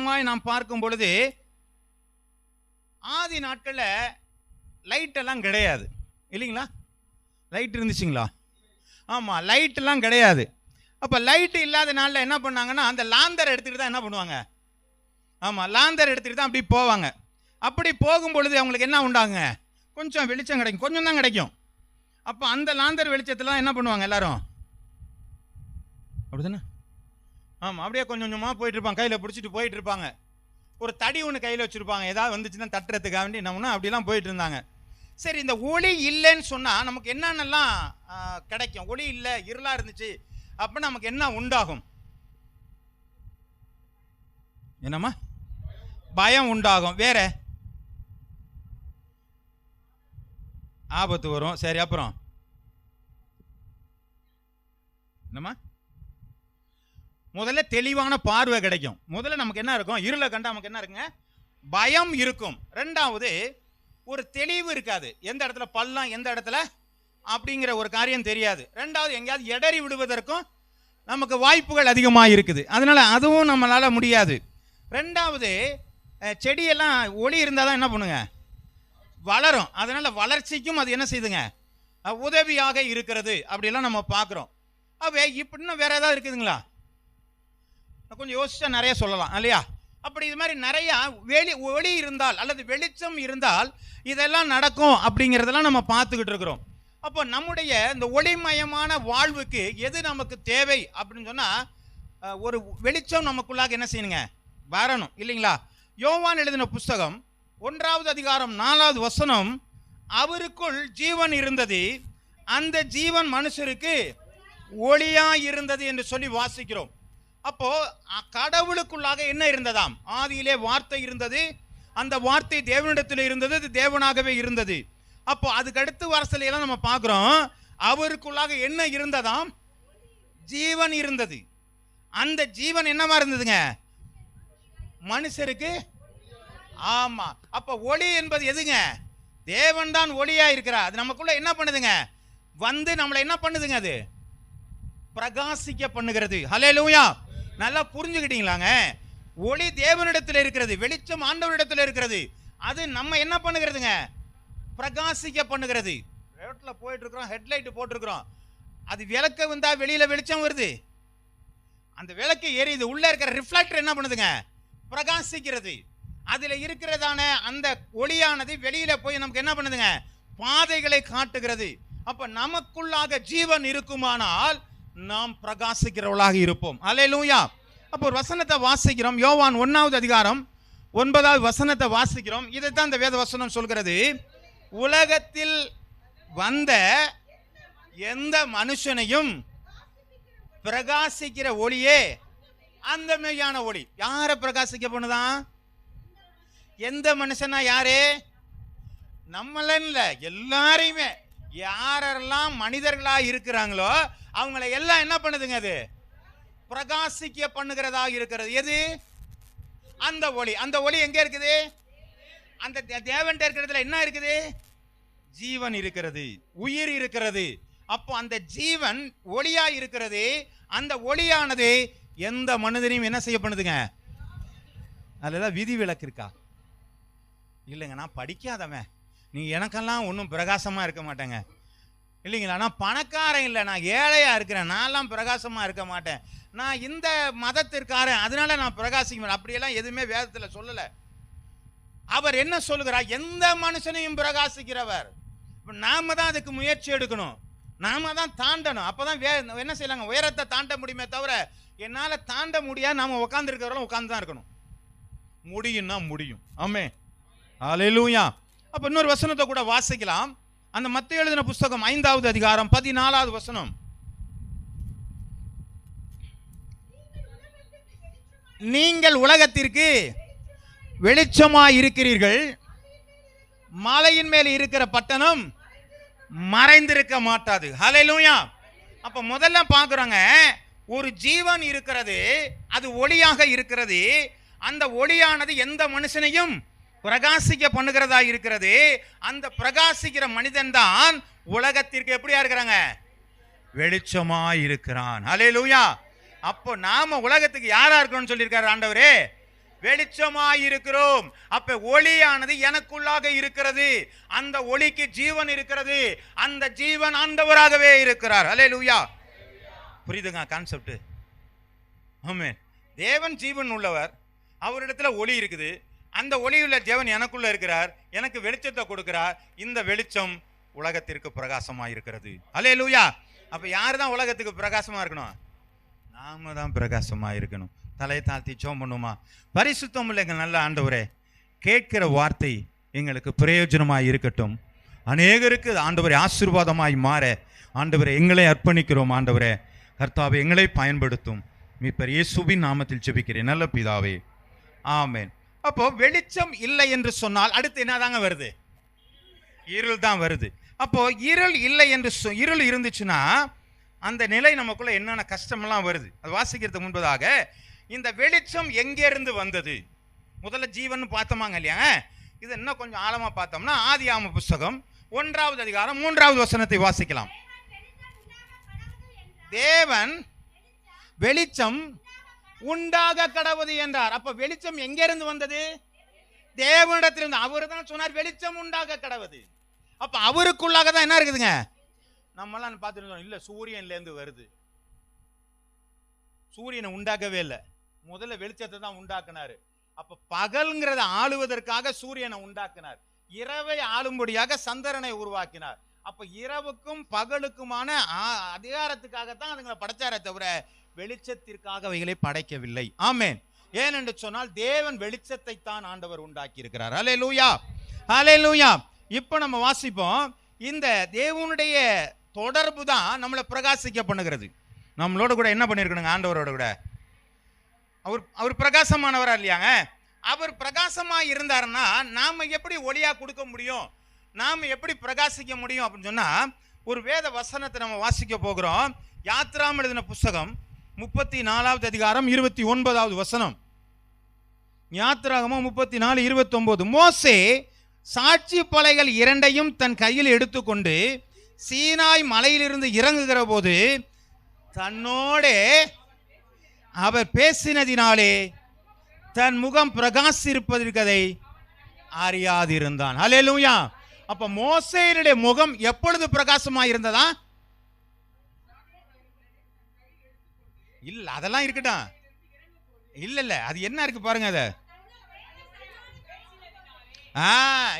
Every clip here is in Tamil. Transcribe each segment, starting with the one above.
விதமாய் நாம் பார்க்கும் பொழுது ஆதி நாட்களில் லைட்டெல்லாம் கிடையாது இல்லைங்களா? லைட் இருந்துச்சுங்களா? ஆமாம், லைட்டெல்லாம் கிடையாது. அப்போ லைட்டு இல்லாத நாளில் என்ன பண்ணாங்கன்னா அந்த லாந்தர் எடுத்துகிட்டு தான் என்ன பண்ணுவாங்க? ஆமாம், லாந்தர் எடுத்துகிட்டு தான் அப்படி போவாங்க. அப்படி போகும் பொழுது அவங்களுக்கு என்ன உண்டாங்க? கொஞ்சம் வெளிச்சம் கிடைக்கும், கொஞ்சம் தான் கிடைக்கும். அப்போ அந்த லாந்தர் வெளிச்சத்தில் என்ன பண்ணுவாங்க எல்லாரும்? அப்படிதானே? ஆமாம், அப்படியே கொஞ்சம் கொஞ்சமாக போயிட்டு இருப்பாங்க, கையில் பிடிச்சிட்டு போயிட்டு இருப்பாங்க. ஒரு தடி ஒன்று கையில் வச்சுருப்பாங்க, ஏதாவது வந்துச்சுன்னா தட்டுறதுக்காக வேண்டி நம்மனா அப்படிலாம் போயிட்டு இருந்தாங்க. சரி, இந்த ஒளி இல்லைன்னு சொன்னால் நமக்கு என்னென்னலாம் கிடைக்கும்? ஒளி இல்லை, இருளாக இருந்துச்சு அப்போ நமக்கு என்ன உண்டாகும்? என்னம்மா? பயம் உண்டாகும். வேற ஆபத்து வரும். சரி, அப்புறம் என்னம்மா? முதல்ல தெளிவான பார்வை கிடைக்கும். முதல்ல நமக்கு என்ன இருக்கும்? இருளை கண்டா நமக்கு என்ன இருக்குங்க? பயம் இருக்கும். ரெண்டாவது, ஒரு தெளிவு இருக்காது. எந்த இடத்துல பள்ளம், எந்த இடத்துல அப்படிங்கிற ஒரு காரியம் தெரியாது. ரெண்டாவது, எங்கேயாவது இடறி விடுவதற்கும் நமக்கு வாய்ப்புகள் அதிகமாக இருக்குது. அதனால அதுவும் நம்மளால முடியாது. ரெண்டாவது, செடியெல்லாம் ஒளி இருந்தால் தான் என்ன பண்ணுங்க? வளரும். அதனால வளர்ச்சிக்கும் அது என்ன செய்யுதுங்க? உதவியாக இருக்கிறது. அப்படிலாம் நம்ம பார்க்குறோம். அவே இப்படின்னு வேற ஏதாவது இருக்குதுங்களா? கொஞ்சம் யோசிச்சா நிறைய சொல்லலாம் இல்லையா? அப்படி இது மாதிரி நிறைய ஒளி இருந்தால் அல்லது வெளிச்சம் இருந்தால் இதெல்லாம் நடக்கும் அப்படிங்கிறதெல்லாம் நம்ம பார்த்துக்கிட்டு இருக்கிறோம். அப்போ நம்முடைய இந்த ஒளிமயமான வாழ்வுக்கு எது நமக்கு தேவை அப்படின்னு சொன்னால் ஒரு வெளிச்சம் நமக்குள்ளாக என்ன செய்யணுங்க? வரணும் இல்லைங்களா? யோவான் எழுதின புஸ்தகம் 1வது அதிகாரம் 4வது வசனம், அவருக்குள் ஜீவன் இருந்தது, அந்த ஜீவன் மனுஷருக்கு ஒளியா இருந்தது என்று சொல்லி வாசிக்கிறோம். அப்போ கடவுளுக்குள்ளாக என்ன இருந்ததாம்? ஆதியிலே வார்த்தை இருந்தது, அந்த வார்த்தை தேவனிடத்தில் இருந்தது, அது தேவனாகவே இருந்தது. அப்போ அதுக்கு அடுத்து வரசலையெல்லாம் நம்ம பார்க்குறோம், அவருக்குள்ளாக என்ன இருந்ததாம்? ஜீவன் இருந்தது. அந்த ஜீவன் என்னவா இருந்ததுங்க? மனுஷருக்கு. ஆமா, அப்ப ஒளி என்பது எதுங்க? தேவன் தான் ஒளியா இருக்கிறார். அது நமக்குள்ள என்ன பண்ணுதுங்க? வந்து நம்மளை என்ன பண்ணுதுங்க? அது பிரகாசிக்க பண்ணுகிறது. ஹல்லேலூயா! நல்லா புரிஞ்சுக்கிட்டீங்களாங்க? ஒளி தேவனிடத்தில் இருக்கிறது, வெளிச்சம் ஆண்டவரிடத்தில் இருக்கிறது. அது நம்ம என்ன பண்ணுகிறதுங்க? பிரகாசிக்க பண்ணுகிறது. ரோட்ல போயிட்டு இருக்கிறோம், ஹெட்லைட் போட்டிருக்கிறோம், அது விளக்க வந்தா வெளியில வெளிச்சம் வருது, அந்த விளக்கு எரியுது, உள்ள இருக்கிற ரிஃப்ளெக்டர் என்ன பண்ணுதுங்க? பிரகாசிக்கிறது. அதுல இருக்கிறதான அந்த ஒளியானது வெளியில போய் நமக்கு என்ன பண்ணுதுங்க? பாதைகளை காட்டுகிறது. அப்ப நமக்குள்ளாக ஜீவன் இருக்குமானால் நாம் பிரகாசிக்கிறவர்களாக இருப்போம். அல்லேலூயா! அப்போ ஒரு வசனத்தை வாசிக்கிறோம், யோவான் 1வது அதிகாரம் 9வது வசனத்தை வாசிக்கிறோம். இதைத்தான் இந்த வேத வசனம் சொல்கிறது. உலகத்தில் வந்த எந்த மனுஷனையும் பிரகாசிக்கிற ஒளியே அந்த மெய்யான ஒளி. யாரை பிரகாசிக்க பண்ணுதான்? எந்த மனுஷனா? யாரே? நம்மள இல்ல, எல்லாரையுமே. யாரெல்லாம் மனிதர்களா இருக்கிறாங்களோ அவங்களை எல்லாம் என்ன பண்ணுதுங்க? அது பிரகாசிக்க பண்ணுகிறதாக இருக்கிறது. எது? அந்த ஒளி. அந்த ஒளி எங்க இருக்குது? அந்த தேவன் இருக்கிறதுல என்ன இருக்குது? ஜீவன் இருக்கிறது, உயிர் இருக்கிறது. அப்போ அந்த ஜீவன் ஒளியா இருக்கிறது. அந்த ஒளியானது எந்த மனிதனையும் என்ன செய்ய பண்ணுதுங்க? அதுல விதி விலக்கு இருக்கா? இல்லைங்க, நான் படிக்காதவன், நீ எனக்கெல்லாம் ஒன்றும் பிரகாசமா இருக்க மாட்டேங்க இல்லைங்களா? நான் பணக்காரன் இல்லை, நான் ஏழையா இருக்கிறேன், நான்லாம் பிரகாசமா இருக்க மாட்டேன், நான் இந்த மதத்திற்காரன் அதனால நான் பிரகாசிக்க மாட்டேன், அப்படியெல்லாம் எதுவுமே வேதத்தில் சொல்லலை. அவர் என்ன சொல்லுகிறார்? எந்த மனுஷனையும் பிரகாசிக்கிறவர். நாம தான் அதுக்கு முயற்சி எடுக்கணும், நாம தான் தாண்டணும். அப்பதான் என்ன செய்யலாங்க? உயரத்தை தாண்ட முடியுமே தவிர என்னால தாண்ட முடியாது. நாம உட்கார்ந்து இருக்கிறவங்களும் உட்கார்ந்து தான் இருக்கணும். முடியும்னா முடியும். ஆமென், அல்லேலூயா. அப்ப இன்னொரு வசனத்தை கூட வாசிக்கலாம். அந்த மத்தேயு எழுதின புஸ்தகம் 5வது அதிகாரம் 14வது வசனம். நீங்கள் உலகத்திற்கு வெளிச்சமாய் இருக்கிறீர்கள், மலையின் மேல் இருக்கிற பட்டணம் மறைந்திருக்க மாட்டாது. ஹல்லேலூயா. அப்ப முதல்ல பார்க்குறோங்க, ஒரு ஜீவன் இருக்கிறது, அது ஒளியாக இருக்கிறது. அந்த ஒளியானது எந்த மனுஷனையும் பிரகாசிக்க பண்ணுகிறதா இருக்கிறது. அந்த பிரகாசிக்கிற மனிதன் தான் உலகத்திற்கு எப்படியா இருக்கிறாங்க? வெளிச்சமாய் இருக்கிறான். ஹல்லேலூயா. அப்போ நாம உலகத்துக்கு யாரா இருக்கணும்னு சொல்லியிருக்காரு ஆண்டவரே? வெளிச்சமாயிருக்கிறோம். அப்ப ஒளியானது எனக்குள்ளாக இருக்கிறது. அந்த ஒளிக்கு ஜீவன் இருக்கிறது. அந்த ஜீவன் ஆண்டவராகவே இருக்கிறார். அல்லேலூயா. புரியுதுங்க கான்செப்ட்? ஆமென். தேவன் ஜீவன் உள்ளவர், அவரிடத்துல ஒளி இருக்குது. அந்த ஒளியுள்ள தேவன் எனக்குள்ள இருக்கிறார், எனக்கு வெளிச்சத்தை கொடுக்கிறார். இந்த வெளிச்சம் உலகத்திற்கு பிரகாசமா இருக்கிறது. அல்லேலூயா. அப்ப யாரு தான் உலகத்துக்கு பிரகாசமா இருக்கணும்? நாம தான் பிரகாசமா இருக்கணும். தலை தாழ்த்தி ஜெபம் பண்ணுமா? பரிசுத்தம் உள்ள எங்கள் நல்ல ஆண்டவரே, கேட்கிற வார்த்தை எங்களுக்கு பிரயோஜனமாய் இருக்கட்டும். அநேகருக்கு ஆண்டவரே ஆசீர்வாதமாய் மாற ஆண்டவரே எங்களை அர்ப்பணிக்கிறோம். ஆண்டவரே கர்த்தாவே எங்களை பயன்படுத்தும். மீட்பர் இயேசுவின் நாமத்தில் ஜெபிக்கிறேன் நல்ல பிதாவே, ஆமென். அப்போ வெளிச்சம் இல்லை என்று சொன்னால் அடுத்து என்னதாங்க வருது? இருள் தான் வருது. அப்போ இருள் இல்லை என்று இருள் இருந்துச்சுன்னா அந்த நிலை நமக்குள்ள என்னென்ன கஷ்டமெல்லாம் வருது அது வாசிக்கிறதுக்கு முன்பதாக இந்த வெளிச்சம் எங்கிருந்து வந்தது? முதல்ல ஜீவன் பார்த்தோமாங்க இல்லையா? இது இன்னும் கொஞ்சம் ஆழமா பார்த்தோம்னா ஆதியாகம புஸ்தகம் 1வது அதிகாரம் 3வது வசனத்தை வாசிக்கலாம். தேவன் வெளிச்சம் உண்டாக கடவுது என்றார். அப்ப வெளிச்சம் எங்கிருந்து வந்தது? தேவனிடத்திலிருந்து. அவர் தான் சொன்னார் வெளிச்சம் உண்டாக கடவுது. அப்ப அவருக்குள்ளாக தான் என்ன இருக்குதுங்க? நம்மளாம் பார்த்துருக்கோம், இல்ல சூரியன்ல இருந்து வருது. சூரியனை உண்டாக்கவே இல்லை, முதல்ல வெளிச்சத்தை தான் உண்டாக்குனாரு. அப்ப பகல்ங்கிறத ஆளுவதற்காக சூரியனை உண்டாக்கினார், இரவை ஆளும்படியாக சந்திரனை உருவாக்கினார். அப்ப இரவுக்கும் பகலுக்குமான அதிகாரத்துக்காகத்தான் அதுங்களை படைச்சாரே தவிர வெளிச்சத்திற்காக அவைகளை படைக்கவில்லை. ஆமென். ஏனென்று சொன்னால் தேவன் வெளிச்சத்தை தான் ஆண்டவர் உண்டாக்கி இருக்கிறார். அல்லேலூயா, அல்லேலூயா. இப்போ நம்ம வாசிப்போம், இந்த தேவனுடைய தொடர்பு தான் நம்மளை பிரகாசிக்க பண்ணுகிறது. நம்மளோட கூட என்ன பண்ணிருக்கணுங்க? ஆண்டவரோட கூட அவர் பிரகாசமானவரா இல்லையாங்க? அவர் பிரகாசமா இருந்தாருன்னா நாம எப்படி ஒளியா கொடுக்க முடியும்? நாம எப்படி பிரகாசிக்க முடியும் அப்படின்னு சொன்னா ஒரு வேத வசனத்தை நம்ம வாசிக்க போகிறோம். யாத்ராம் எழுதின புஸ்தகம் 34வது அதிகாரம் 29வது வசனம். யாத்ராகமம் 34:29. மோசே சாட்சி பலகைகள் 2ஐயும் தன் கையில் எடுத்துக்கொண்டு சீனாய் மலையிலிருந்து இறங்குகிற போது தன்னோட அவர் பேசினதினாலே தன் முகம் பிரகாசிப்பதற்கதை அறியாதிருந்தான். அல்லேலூயா. அப்ப மோசேயுடைய முகம் எப்பொழுது பிரகாசமாக இருந்ததா? இல்ல, அதெல்லாம் இருக்கட்டும். இல்ல அது என்ன இருக்கு பாருங்க. அத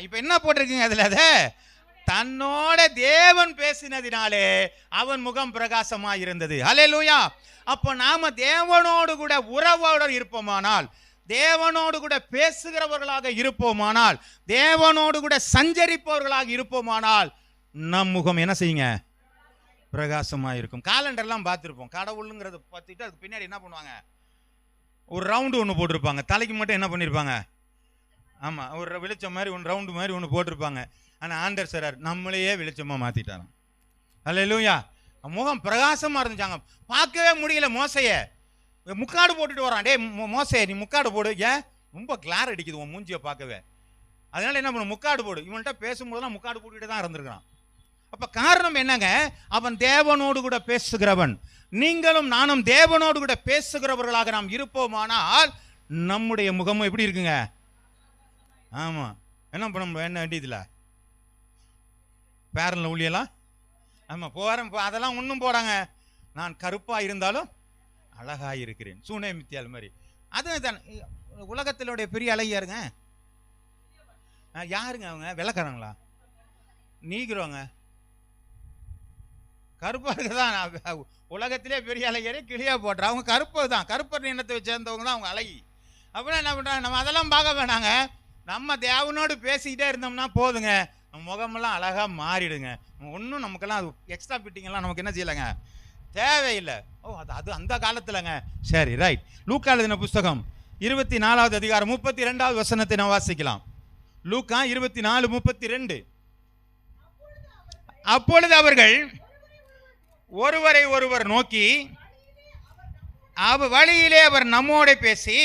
இப்ப என்ன போட்டிருக்கீங்க அதுல? அத தன்னோட தேவன் பேசினதினாலே அவன் முகம் பிரகாசமா இருந்தது. அல்லேலூயா. அப்ப நாம தேவனோடு கூட உறவோடு இருப்போமானால், தேவனோடு கூட பேசுகிறவர்களாக இருப்போமானால், தேவனோடு கூட சஞ்சரிப்பவர்களாக இருப்போமானால் நம் முகம் என்ன செய்யுங்க? பிரகாசமா இருக்கும். காலண்டர்லாம் பார்த்துருப்போம். கடவுளுங்கிறத பார்த்துட்டு அதுக்கு பின்னாடி என்ன பண்ணுவாங்க? ஒரு ரவுண்டு ஒன்று போட்டிருப்பாங்க. தலைக்கு மட்டும் என்ன பண்ணியிருப்பாங்க? ஆமாம், ஒரு வெளிச்சம் மாதிரி ஒன்று ரவுண்டு மாதிரி ஒன்று போட்டிருப்பாங்க. ஆனால் ஆண்டர் சார் நம்மளையே வெளிச்சமாக மாற்றிட்டாராம். அல்லேலூயா. முகம் பிரகாசமாக இருந்துச்சாங்க, பார்க்கவே முடியல. மோசைய முக்காடு போட்டுட்டு வரான். டே மோசைய நீ முக்காடு போடு. ஏன்? ரொம்ப கிளார் அடிக்குது உன் மூஞ்சியை பார்க்கவே. அதனால என்ன பண்ண? முக்காடு போடு. இவன்கிட்ட பேசும்போதெல்லாம் முக்காடு போட்டுக்கிட்டு தான் இருந்திருக்கிறான். அப்ப காரணம் என்னங்க? அவன் தேவனோடு கூட பேசுகிறவன். நீங்களும் நானும் தேவனோடு கூட பேசுகிறவர்களாக நாம் இருப்போமானால் நம்முடைய முகமும் எப்படி இருக்குங்க? ஆமா, என்ன பண்ண என்ன வேண்டியதில்ல. பேரன்ல ஊழியெல்லாம் ஆமா போறேன், அதெல்லாம் ஒன்றும் போறாங்க. நான் கருப்பா இருந்தாலும் அழகா இருக்கிறேன், சூனே மித்தியால் மாதிரி. அதுதான் உலகத்தினுடைய பெரிய அழகியாருங்க. யாருங்க அவங்க? வெள்ளைக்காரங்களா? நீக்கிறோங்க. கருப்பா இருக்குதான் உலகத்திலே பெரிய அழகியரே கிளியா போட்டுற. அவங்க கருப்பு தான், கருப்பர் இனத்தை சேர்ந்தவங்க தான் அவங்க அழகி. அப்படின்னா என்ன பண்றாங்க? நம்ம அதெல்லாம் பார்க்க வேணாங்க. நம்ம தேவனோடு பேசிக்கிட்டே இருந்தோம்னா போதுங்க, நம்ம முகமெல்லாம் அழகா மாறிடுங்க. ஒன்றும் நமக்கெல்லாம் அது எக்ஸ்ட்ரா ஃபிட்டிங்கெல்லாம் நமக்கு என்ன செய்யலைங்க, தேவையில்லை. ஓ அது அந்த காலத்துலங்க. சரி, ரைட். லூக்கா எழுதின புஸ்தகம் 24வது அதிகாரம் 32வது வசனத்தை நான் வாசிக்கலாம். லூக்கா 24:32. அப்பொழுது அவர்கள் ஒருவரை ஒருவர் நோக்கி வழியிலே அவர் நம்மோட பேசி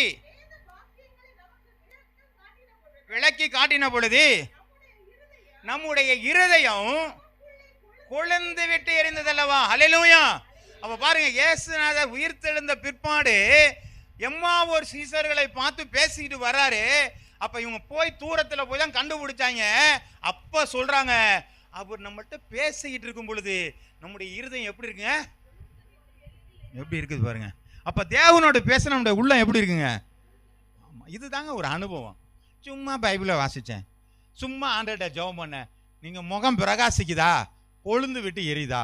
விளக்கி காட்டின பொழுது நம்முடைய இருதயம் கொழுந்து விட்டு எரிந்ததல்லவா. அல்லேலூயா. அப்ப பாருங்க, இயேசுநாதர் உயிர்த்தெழுந்த பிற்பாடு எம்மாவூர் சீசர்களை பார்த்து பேசிக்கிட்டு வர்றாரு. அப்ப இவங்க போய் தூரத்துல போய் தான் கண்டுபிடிச்சாங்க. அப்ப சொல்றாங்க, அவர் நம்மள்ட்ட பேசிக்கிட்டு இருக்கும் பொழுது நம்முடைய இருதயம் எப்படி இருக்குங்க, எப்படி இருக்குது பாருங்க. அப்ப தேவனோட பேச நம்முடைய உள்ளம் எப்படி இருக்குங்க. இதுதாங்க ஒரு அனுபவம். சும்மா பைபிளை வாசிச்சேன், சும்மா ஆண்டவர்கிட்ட ஜெபம் பண்ண, நீங்க முகம் பிரகாசிக்குதா, கொழுந்து விட்டு எரியுதா?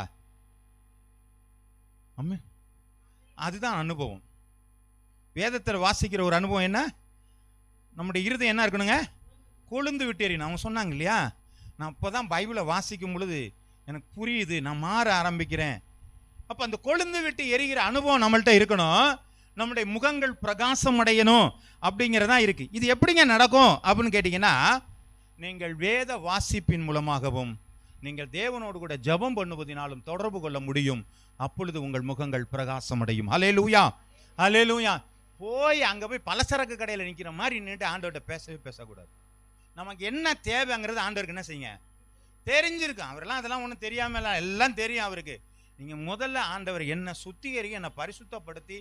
அம்மே, அதுதான் அனுபவம். வேதத்தில் வாசிக்கிற ஒரு அனுபவம் என்ன, நம்முடைய இருதயம் என்ன இருக்கணுங்க, கொழுந்து விட்டு எரியணும். அவங்க சொன்னாங்க இல்லையா, நான் இப்போதான் பைபிளை வாசிக்கும் பொழுது எனக்கு புரியுது, நான் மாற ஆரம்பிக்கிறேன். அப்போ அந்த கொழுந்து விட்டு எரிகிற அனுபவம் நம்மள்கிட்ட இருக்கணும், நம்முடைய முகங்கள் பிரகாசம் அடையணும் அப்படிங்கிறதா இருக்கு. இது எப்படிங்க நடக்கும் அப்படின்னு கேட்டிங்கன்னா, நீங்கள் வேத வாசிப்பின் மூலமாகவும் நீங்கள் தேவனோடு கூட ஜெபம் பண்ணுவதனாலும் தொடர்பு கொள்ள முடியும். அப்பொழுது உங்கள் முகங்கள் பிரகாசம் அடையும். ஹல்லேலூயா, ஹல்லேலூயா. போய் அங்கே போய் பலசரக்கு கடையில் நிற்கிற மாதிரி நின்றுட்டு ஆண்டவர்கிட்ட பேசக்கூடாது. நமக்கு என்ன தேவைங்கிறது ஆண்டவருக்கு என்ன செய்யுங்க, தெரிஞ்சிருக்கும். அவரெல்லாம் அதெல்லாம் ஒன்றும் தெரியாமல் எல்லாம் தெரியும் அவருக்கு. நீங்கள் முதல்ல ஆண்டவர் என்னை சுத்திகரிக்க, என்னை பரிசுத்தப்படுத்தி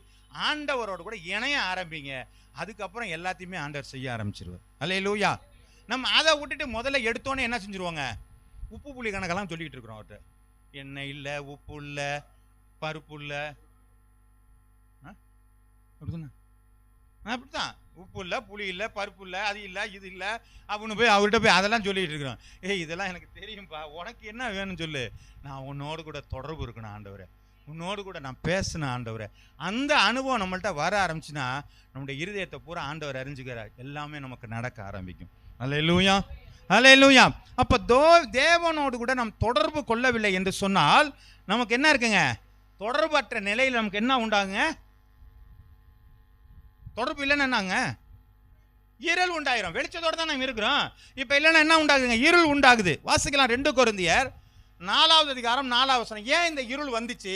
ஆண்டவரோடு கூட இணைய ஆரம்பிங்க. அதுக்கப்புறம் எல்லாத்தையுமே ஆண்டவர் செய்ய ஆரம்பிச்சிருவார். ஹல்லேலூயா. நம்ம அதை விட்டுட்டு முதல்ல எடுத்தோன்னே என்ன செஞ்சுருவாங்க, உப்பு புளி கணக்கெல்லாம் சொல்லிக்கிட்டு இருக்கிறோம் அவர்கிட்ட. எண்ணெய் இல்லை, உப்பு இல்லை, பருப்பு இல்லை, அப்படிதானே, அப்படித்தான். உப்பு இல்லை, புளி இல்லை, பருப்பு இல்லை, அது இல்லை, இது இல்லை அப்படின்னு போய் அவர்கிட்ட போய் அதெல்லாம் சொல்லிட்டு இருக்கிறோம். ஏய், இதெல்லாம் எனக்கு தெரியும்பா, உனக்கு என்ன வேணும்னு சொல்லு, நான் உன்னோடு கூட தொடர்பு இருக்கணும் ஆண்டவரே, உன்னோடு கூட நான் பேசினேன் ஆண்டவரே. அந்த அனுபவம் நம்மள்ட்ட வர ஆரம்பிச்சுன்னா நம்முடைய இருதயத்தை பூரா ஆண்டவர் அறிஞ்சுக்கிறார், எல்லாமே நமக்கு நடக்க ஆரம்பிக்கும். ஹல்லேலூயா, ஹல்லேலூயா. அப்போ தேவனோடு கூட நாம் தொடர்பு கொள்ளவில்லை என்று சொன்னால் நமக்கு என்ன இருக்குங்க, தொடர்பற்ற நிலையில் நமக்கு என்ன உண்டாகுங்க, தொடர்பு இல்லைன்னா என்னங்க, இருள் உண்டாயிரும். வெளிச்சத்தோடு தான் நம்ம இருக்கிறோம். இப்போ இல்லைன்னா என்ன உண்டாகுதுங்க, இருள் உண்டாகுது. வாசிக்கலாம் 2 கொரிந்தியர் 4வது அதிகாரம் 4வது வசனம். ஏன் இந்த இருள் வந்துச்சு,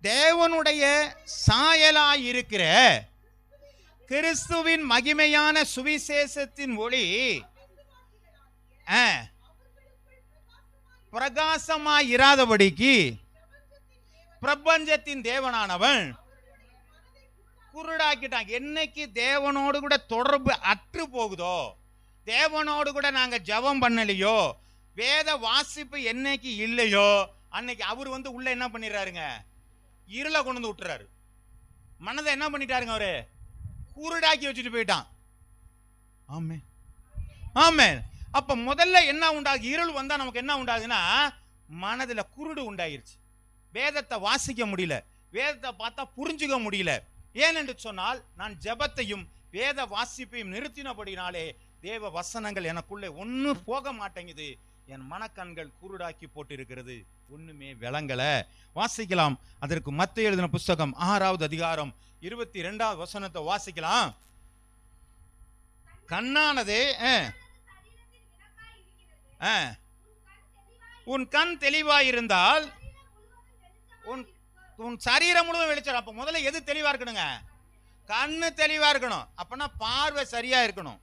தேவனுடைய சாயலாய் இருக்கிற கிறிஸ்துவின் மகிமையான சுவிசேஷத்தின் ஒளி பிரகாசமாய் இராதபடிக்கு பிரபஞ்சத்தின் தேவனானவன் குருடாக்கிட்டாங்க. என்னைக்கு தேவனோடு கூட தொடர்பு அற்று போகுதோ, தேவனோடு கூட நாங்க ஜெபம் பண்ணலையோ, வேத வாசிப்பு என்னைக்கு இல்லையோ, அன்னைக்கு அவர் வந்து உள்ள என்ன பண்ணிடுறாருங்க, இருளை கொண்டு வந்து விட்டுறாரு. மனதை என்ன பண்ணிட்டாருங்க, அவரு குருடாக்கி வச்சுட்டு போயிட்டான். ஆமே, ஆமே. அப்ப முதல்ல என்ன உண்டாகு, இருள் வந்தா நமக்கு என்ன உண்டாகுதுன்னா மனதுல குருடு உண்டாயிருச்சு. வேதத்தை வாசிக்க முடியல, வேதத்தை பார்த்தா புரிஞ்சுக்க முடியல. ஏனென்று சொன்னால் நான் ஜெபத்தையும் வேத வாசிப்பையும் நிறுத்தினபடினாலே தேவ வசனங்கள் எனக்குள்ளே ஒன்றும் போக மாட்டேங்குது. என் மனக்கண்கள் குருடாக்கி போட்டு இருக்கிறது, ஒண்ணுமே விளங்கல. வாசிக்கலாம். அதற்கு மத்தேயு எழுதின புஸ்தகம் 6வது அதிகாரம் 22வது வசனத்தை வாசிக்கலாம். கண்ணானது உன் கண் தெளிவாயிருந்தால் உன் சரீரம் முழுவதும் வெளிச்சம். அப்ப முதல்ல எது தெளிவா இருக்கணுங்க, கண்ணு தெளிவா இருக்கணும். அப்பனா பார்வை சரியா இருக்கணும்.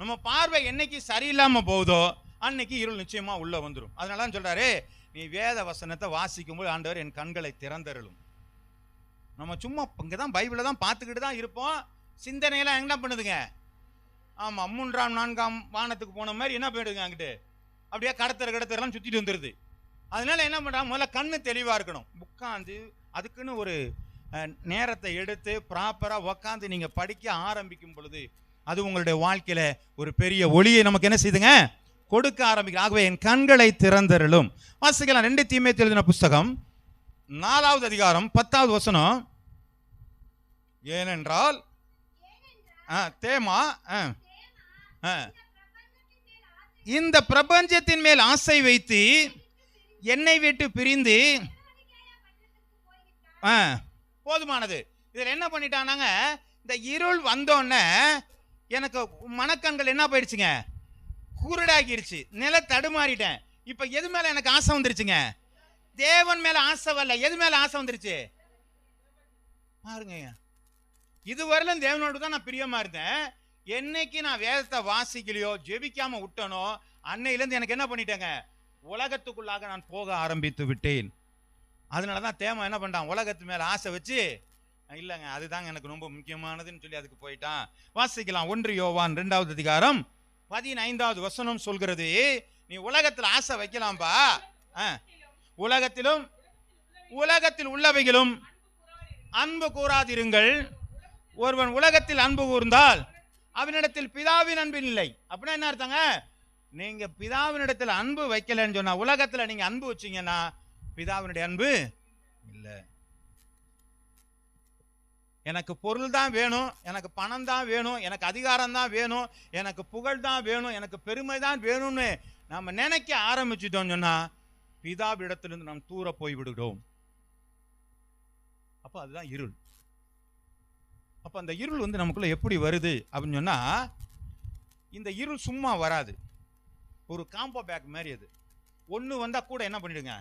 நம்ம பார்வை என்னைக்கு சரியில்லாம போகுதோ அன்னைக்கு இருள் நிச்சயமா உள்ள வந்துடும். அதனால சொல்றாரு, நீ வேத வசனத்தை வாசிக்கும் போது ஆண்டவர் என் கண்களை திறந்தருளும். நம்ம சும்மா இங்கதான் பைபிளை தான் பார்த்துக்கிட்டு தான் இருப்போம். சிந்தனையெல்லாம் என்ன பண்ணுதுங்க, ஆமா 3ஆம் 4ஆம் வானத்துக்கு போன மாதிரி என்ன போயிடுங்க, அங்கிட்டு அப்படியே கடத்தரெல்லாம் சுத்திட்டு வந்துடுது. அதனால என்ன பண்றாங்க, முதல்ல கண்ணு தெளிவா இருக்கணும். உட்காந்து அதுக்குன்னு ஒரு நேரத்தை எடுத்து ப்ராப்பரா உட்காந்து நீங்க படிக்க ஆரம்பிக்கும் பொழுது அது உங்களுடைய வாழ்க்கையில ஒரு பெரிய ஒளியை நமக்கு என்ன செய்யுதுங்க, கொடுக்க ஆரம்பிக்கும். ஆகவே என் கண்களை திறந்தருளும். வாசிக்கலாம். 2 தீமோத்தேயு எழுதின புஸ்தகம் 4வது அதிகாரம் 10வது வசனம். ஏனென்றால் தேமா இந்த பிரபஞ்சத்தின் மேல் ஆசை வைத்து என்னை விட்டு பிரிந்து போதுமானது. இதில் என்ன பண்ணிட்டானாங்க, இந்த இருள் வந்தோடனே எனக்கு மனக்கண்கள் என்ன போயிடுச்சுங்க, குருடாகிருச்சு, நில தடுமாறிட்டேன். இப்ப எது மேல எனக்கு ஆசை வந்துருச்சுங்க, தேவன் மேல ஆசை வரல. எது மேல ஆசை வந்துருச்சு பாருங்க. இதுவரையிலும் தேவனோடு தான் நான் பிரியமா இருந்தேன். என்னைக்கு நான் வேதத்தை வாசிக்கலையோ ஜெபிக்காம விட்டனோ அன்னையிலேருந்து எனக்கு என்ன பண்ணிட்டேங்க, உலகத்துக்குள்ளாக நான் போக ஆரம்பித்து விட்டேன். அதனால தான் தேவன் என்ன பண்ணிட்டான், உலகத்து மேல ஆசை வச்சு இல்லைங்க, அதுதாங்க எனக்கு ரொம்ப முக்கியமானதுன்னு சொல்லி அதுக்கு போயிட்டான். வாசிக்கலாம். 1 யோவான் 2வது அதிகாரம் 15வது வசனம் சொல்கிறது, நீ உலகத்தில் ஆசை வைக்கலாம்பா, உலகத்தில் உள்ளவைகளும் அன்பு கூறாதிருங்கள். ஒருவன் உலகத்தில் அன்பு கூர்ந்தால் அவனிடத்தில் பிதாவின் அன்பில் இல்லை. அப்படின்னா என்ன அர்த்தங்க? நீங்க பிதாவினிடத்தில் அன்பு வைக்கலன்னு சொன்னா, உலகத்துல நீங்க அன்பு வச்சீங்கன்னா பிதாவினுடைய அன்பு இல்லை. எனக்கு பொருள் தான் வேணும், எனக்கு பணம் தான் வேணும், எனக்கு அதிகாரம் தான் வேணும், எனக்கு புகழ் தான் வேணும், எனக்கு பெருமை தான் வேணும்னு நம்ம நினைக்க ஆரம்பிச்சுட்டோம் சொன்னா பிதாவிடத்திலிருந்து நாம் தூர போய் விடுகிறோம். அப்ப அதுதான் இருள். அப்ப அந்த இருள் நமக்குள்ள எப்படி வருது அப்படின்னு சொன்னா, இந்த இருள் சும்மா வராது, ஒரு காம்போ பேக் மாதிரி. அது ஒன்று வந்தா கூட என்ன பண்ணிடுங்க.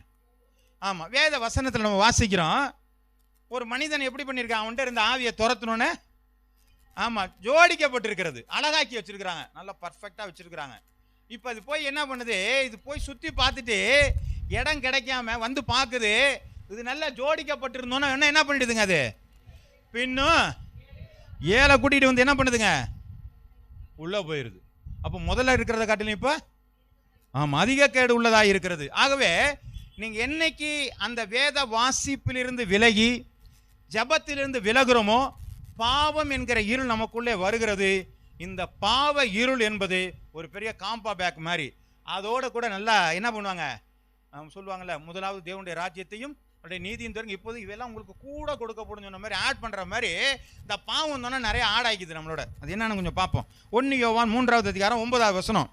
ஆமா, வேத வசனத்தில் நம்ம வாசிக்கிறோம், ஒரு மனிதன் எப்படி பண்ணியிருக்கான், அவன்கிட்ட இருந்த ஆவியை துரத்தணுன்னு, ஆமா, ஜோடிக்கப்பட்டிருக்கிறது, அழகாக்கி வச்சிருக்கிறாங்க, நல்லா பர்ஃபெக்டா வச்சிருக்கிறாங்க. இப்போ அது போய் என்ன பண்ணுது, இது போய் சுற்றி பார்த்துட்டு இடம் கிடைக்காம வந்து பார்க்குது, இது நல்லா ஜோடிக்கப்பட்டிருந்தோன்னா என்ன பண்ணிடுதுங்க, அது பின்னும் ஏழை கூட்டிகிட்டு வந்து என்ன பண்ணுதுங்க, உள்ளே போயிடுது. அப்போ முதல்ல இருக்கிறத காட்டிலும் இப்போ அதிக கேடு உள்ளதாக இருக்கிறது. ஆகவே நீங்கள் என்னைக்கு அந்த வேத வாசிப்பிலிருந்து விலகி ஜபத்திலிருந்து விலகுறோமோ, பாவம் என்கிற இருள் நமக்குள்ளே வருகிறது. இந்த பாவ இருள் என்பது ஒரு பெரிய காம்பா பேக் மாதிரி. அதோட கூட நல்லா என்ன பண்ணுவாங்க, சொல்லுவாங்கல்ல, முதலாவது தேவனுடைய ராஜ்யத்தையும் நீதியும் தருங்க, இப்போது இவெல்லாம் உங்களுக்கு கூட கொடுக்கப்படும் சொன்ன மாதிரி ஆட் பண்ணுற மாதிரி இந்த பாவம் தானே நிறைய ஆட் ஆகிக்குது நம்மளோட. அது என்னன்னு கொஞ்சம் பார்ப்போம். 1 யோவான் 3வது அதிகாரம் 9வது வசனம்.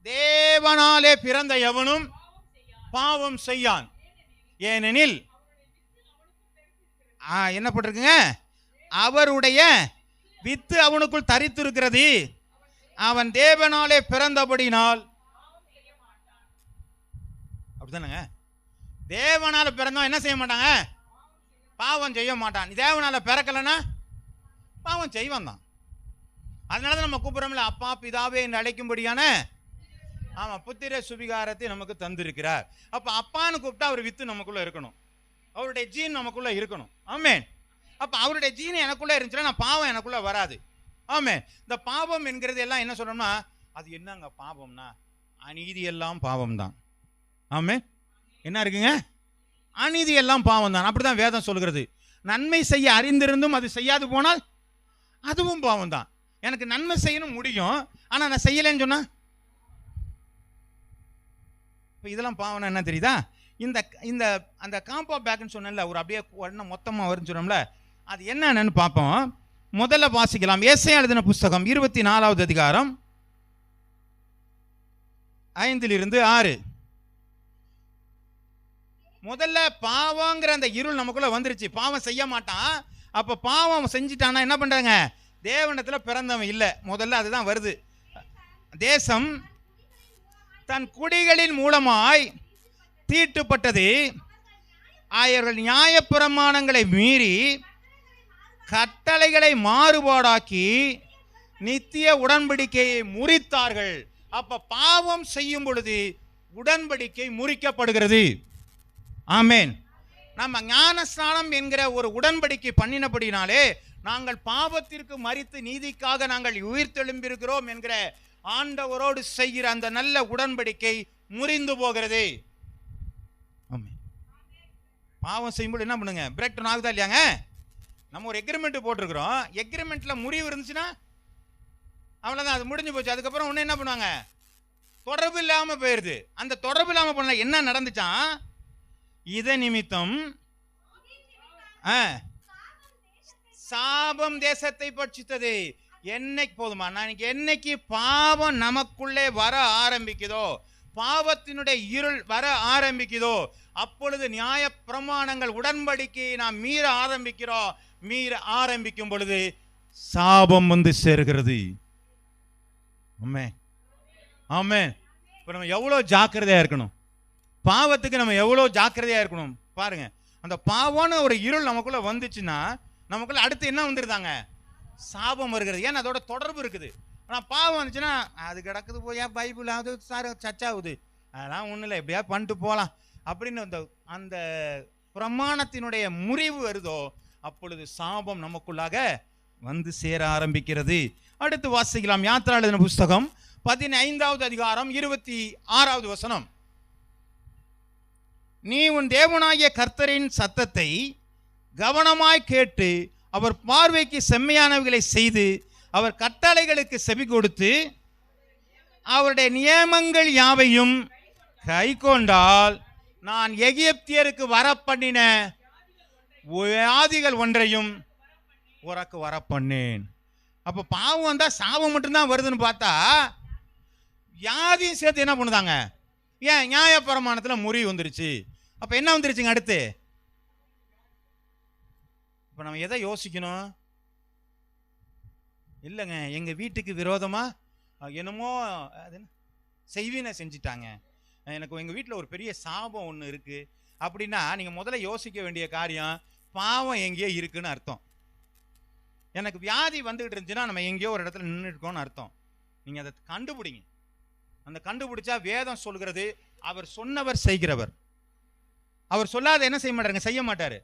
தேவனாலே பிறந்த எவனும் பாவம் செய்யான், ஏனெனில் என்ன போட்டிருக்குங்க, அவருடைய வித்து அவனுக்குள் தரித்திருக்கிறது, அவன் தேவனாலே பிறந்தபடினால். அப்படிதானங்க, தேவனால பிறந்தவன் என்ன செய்ய மாட்டாங்க, பாவம் செய்ய மாட்டான். தேவனால பிறக்கலன்னா பாவம் செய்வான் தான். அதனாலதான் நம்ம கூப்பிடுறோம்ல, அப்பா பிதாவே என்று அழைக்கும்படியான புத்திர சுவிகாரத்தை நமக்கு தந்திருக்கிறார். அப்ப அப்பான்னு கூப்பிட்டா அவர் வித்து நமக்குள்ள இருக்கணும், அவருடைய ஜீன் நமக்குள்ள இருக்கணும். ஆமென். அப்ப அவருடைய ஜீன் எனக்குள்ள இருந்துச்சுன்னா நான் பாவம் எனக்குள்ள வராது. ஆமென். இந்த பாவம் என்கிறது எல்லாம் என்ன சொல்றோம்னா, அது என்னங்க பாவம்னா, அநீதி எல்லாம் பாவம் தான். ஆமென். என்ன இருக்குங்க, அநீதி எல்லாம் பாவம் தான். அப்படிதான் வேதம் சொல்கிறது. நன்மை செய்ய அறிந்திருந்தும் அது செய்யாது போனால் அதுவும் பாவம் தான். எனக்கு நன்மை செய்யணும் முடியும், ஆனா நான் செய்யலைன்னு சொன்னா இதெல்லாம் பாவம். என்ன தெரியுதா, இந்த இந்த அந்த காம்போ பேக்னு சொன்னேன்ல, ஒரு அப்படியே மொத்தமாக வரும்னு சொன்னோம்ல, அது என்னன்னு பார்ப்போம். முதல்ல வாசிக்கலாம். ஏசாயா எழுதின புஸ்தகம் 24வது அதிகாரம் 5 - 6. முதல்ல பாவங்கிற அந்த இருள் நமக்குள்ள வந்துருச்சு, பாவம் செய்ய மாட்டான். அப்ப பாவம் செஞ்சிட்டானா என்ன பண்றாங்க, தேவனத்துல பிறந்தவன் இல்லை. முதல்ல அதுதான் வருது. தேசம் தன் குடிகளின் மூலமாய் தீட்டுப்பட்டது, அவர்கள் நியாயப்பிரமாணங்களை மீறி கட்டளைகளை மாறுபாடாக்கி நித்திய உடன்படிக்கையை முறித்தார்கள். அப்ப பாவம் செய்யும் பொழுது உடன்படிக்கை முறிக்கப்படுகிறது. ஆமென். நம்ம ஞானஸ்நானம் என்கிற ஒரு உடன்படிக்கை பண்ணினபடினாலே நாங்கள் பாவத்திற்கு மரித்து நீதிக்காக நாங்கள் உயிர்த்தெழும்பிருக்கிறோம் என்கிற ஆண்டவரோடு செய்கிற அந்த நல்ல உடன்படிக்கை முறிந்து போகிறது. ஆமென். பாவம் செய்யும்போது என்ன பண்ணுங்க, பிரேக் டவுன் ஆகுதா இல்லையாங்க? நம்ம ஒரு எக்ரிமெண்ட் போட்டிருக்கிறோம், எக்ரிமெண்ட்ல முறிவு இருந்துச்சுன்னா அவ்வளவுதான், அது முடிஞ்சு போச்சு. அதுக்கப்புறம் ஒண்ணு என்ன பண்ணுவாங்க, தொடர்பு இல்லாம போயிருது. அந்த தொடர்பு இல்லாம பண்ண என்ன நடந்துச்சான், இத நிமித்தம் சாபம் தேசத்தை பட்சித்தது. என்னைக்கு போதுமா, நான் என்னைக்கு பாவம் நமக்குள்ளே வர ஆரம்பிக்குதோ, பாவத்தினுடைய இருள் வர ஆரம்பிக்குதோ, அப்பொழுது நியாய பிரமாணங்கள் உடன்படிக்கையை நாம் மீற ஆரம்பிக்கிறோம். மீற ஆரம்பிக்கும் பொழுது சாபம் வந்து சேர்கிறது. ஆமென். ஆமென். இப்ப நம்ம எவ்வளவு ஜாக்கிரதையா இருக்கணும், பாவத்துக்கு நம்ம எவ்வளவு ஜாக்கிரதையா இருக்கணும் பாருங்க. அந்த பாவம்னு ஒரு இருள் நமக்குள்ள வந்துச்சுன்னா நமக்குள்ள அடுத்து என்ன வந்துருதாங்க, சாபம் வருகிறது. ஏன்னா அதோட தொடர்பு இருக்குது. ஆனால் பாவம் வந்துச்சுன்னா அது கிடக்குது, போய் பைபிள் ஆகுது, சார் சர்ச் ஆகுது, அதெல்லாம் ஒன்றும் இல்லை, எப்படியா பண்ணிட்டு போகலாம் அப்படின்னு அந்த பிரமாணத்தினுடைய முறிவு வருதோ அப்பொழுது சாபம் நமக்குள்ளாக வந்து சேர ஆரம்பிக்கிறது. அடுத்து வாசிக்கலாம். யாத்திரா எழுதின புஸ்தகம் 15வது அதிகாரம் 26வது வசனம். நீ உன் தேவனாகிய கர்த்தரின் சத்தத்தை கவனமாய் கேட்டு அவர் பார்வைக்கு செம்மையானவைகளை செய்து அவர் கட்டளைகளுக்கு செவி கொடுத்து அவருடைய நியமங்கள் யாவையும் கை கொண்டால் நான் எகிப்தியருக்கு வரப்பண்ணின வியாதிகள் ஒன்றையும் உனக்கு வரப்பண்ணேன். அப்போ பாவம் வந்தா சாபம் மட்டும்தான் வருதுன்னு பார்த்தா வியாதியும் சேர்த்து என்ன பண்ணுதாங்க? ஏன் நியாயப்பிரமாணத்தில் முறிவு வந்துருச்சு. அப்போ என்ன வந்துருச்சுங்க? அடுத்து இப்போ நம்ம எதை யோசிக்கணும்? இல்லைங்க, எங்கள் வீட்டுக்கு விரோதமாக என்னமோ செய்வினை செஞ்சிட்டாங்க, எனக்கு எங்கள் வீட்டில் ஒரு பெரிய சாபம் ஒன்று இருக்குது அப்படின்னா நீங்கள் முதல்ல யோசிக்க வேண்டிய காரியம் பாவம் எங்கேயோ இருக்குன்னு அர்த்தம். எனக்கு வியாதி வந்துகிட்டு இருந்துச்சுன்னா நம்ம எங்கேயோ ஒரு இடத்துல நின்று இருக்கோம்னு அர்த்தம். நீங்கள் அதை கண்டுபிடிங்க. அந்த கண்டுபிடிச்சா வேதம் சொல்கிறது அவர் சொன்னவர் செய்கிறவர். அவர் சொல்லாத என்ன செய்ய மாட்டாருங்க? செய்ய மாட்டார்.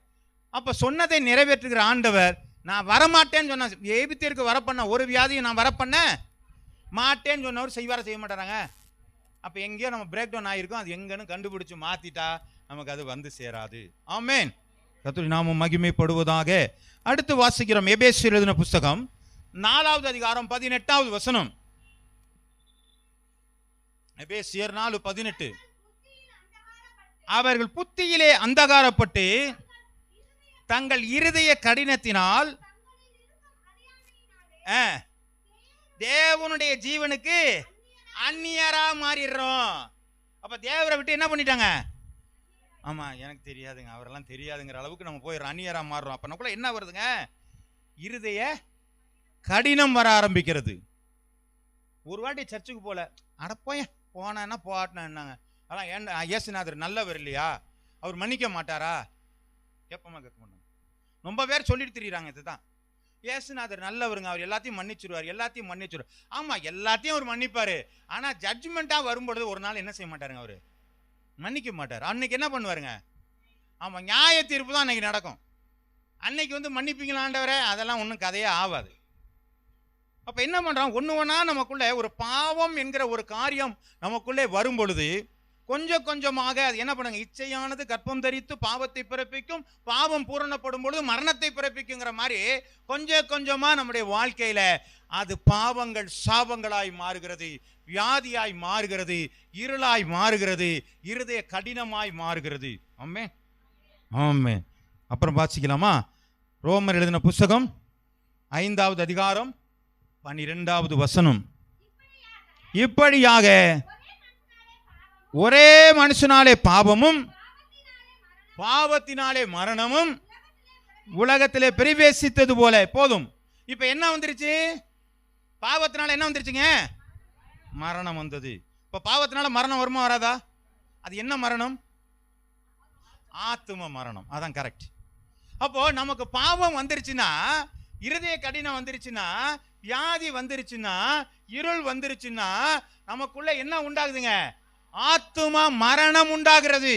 அப்போ சொன்னதை நிறைவேற்றுகிற ஆண்டவர். நான் வரமாட்டேன்னு சொன்ன எகிப்தியருக்கு வரப்பண்ண ஒரு வியாதியை நான் வரப்பண்ண மாட்டேன்னு சொன்னவர் செய்வார செய்ய மாட்டாராங்க? அப்போ எங்கேயோ நம்ம பிரேக் டவுன் ஆகிருக்கோம். அது எங்கன்னு கண்டுபிடிச்சு மாற்றிட்டா நமக்கு அது வந்து சேராது. ஆமென். கர்த்தருடைய நாமம் மகிமைப்படுவதாக. அடுத்து வாசிக்கிறோம். எபேசியர் எழுதின புஸ்தகம் 4வது அதிகாரம் 18வது வசனம். எபேசியர் 4:18. அவர்கள் புத்தியிலே அந்தகாரப்பட்டு தங்கள் இருதய கடினத்தினால் தேவனுடைய ஜீவனுக்கு அந்நியரா மாறிடுறோம். அப்ப தேவரை விட்டு என்ன பண்ணிட்டாங்க? ஆமா, எனக்கு தெரியாதுங்க, அவரெல்லாம் தெரியாதுங்கிற அளவுக்கு நம்ம போயிடுறோம், அந்நியரா மாறுறோம். அப்ப நமக்குள்ள என்ன வருதுங்க? இருதய கடினம் வர ஆரம்பிக்கிறது. ஒரு வாட்டி சர்ச்சுக்கு போல, அடப்போய போனா போட்டினா என்னங்க, அதான் ஏன் இயேசுநாதர் நல்லவர் இல்லையா, அவர் மன்னிக்க மாட்டாரா? கேட்போமா? கேட்க மாட்டாங்க. ரொம்ப பேர் சொல்லிட்டு தெரியுறாங்க இதுதான், இயேசுநாதர் நல்லவருங்க, அவர் எல்லாத்தையும் மன்னிச்சிருவார், எல்லாத்தையும் மன்னிச்சிருவார். ஆமா, எல்லாத்தையும் அவர் மன்னிப்பாரு. ஆனா ஜட்ஜ்மெண்டா வரும்பொழுது ஒரு நாள் என்ன செய்ய மாட்டாருங்க? அவரு மன்னிக்க மாட்டார். அன்னைக்கு என்ன பண்ணுவாருங்க? ஆமா, நியாய தீர்ப்பு தான் அன்னைக்கு நடக்கும். அன்னைக்கு மன்னிப்பீங்களா ஆண்டவரே? அதெல்லாம் ஒன்றும் கதையே ஆகாது. அப்ப என்ன பண்றோம்? ஒன்று ஒன்றா நமக்குள்ள ஒரு பாவம் என்கிற ஒரு காரியம் நமக்குள்ளே வரும் பொழுது கொஞ்சம் கொஞ்சமாக அது என்ன பண்ணுங்க? இச்சையானது கற்பம் தரித்து பாவத்தை பிறப்பிக்கும், பாவம் பூரணப்படும் பொழுது மரணத்தை பிறப்பிக்குங்கிற மாதிரி கொஞ்சம் கொஞ்சமா நம்முடைய வாழ்க்கையில அது பாவங்கள் சாபங்களாய் மாறுகிறது, வியாதியாய் மாறுகிறது, இருளாய் மாறுகிறது, இருதய கடினமாய் மாறுகிறது. ஆமென், ஆமென். அப்புறம் வாசிக்கலாமா? ரோமர் எழுதின புஸ்தகம் 5வது அதிகாரம் 12வது வசனம். இப்படியாக ஒரே மனுஷனாலே பாவமும் பாவத்தினாலே மரணமும் உலகத்திலே பிரவேசித்தது போல. போதும். இப்ப என்ன வந்துருச்சு? பாவத்தினால என்ன வந்துருச்சுங்க? மரணம் வந்தது. இப்ப பாவத்தினால மரணம் வருமா வராதா? அது என்ன மரணம்? ஆத்தும மரணம். அதான் கரெக்ட். அப்போ நமக்கு பாவம் வந்துருச்சுன்னா, இருதய கடினம் வந்துருச்சுன்னா, வியாதி வந்துருச்சுன்னா, இருள் வந்துருச்சுன்னா நமக்குள்ள என்ன உண்டாகுதுங்க? ஆத்துமா மரணம் உண்டாகிறது.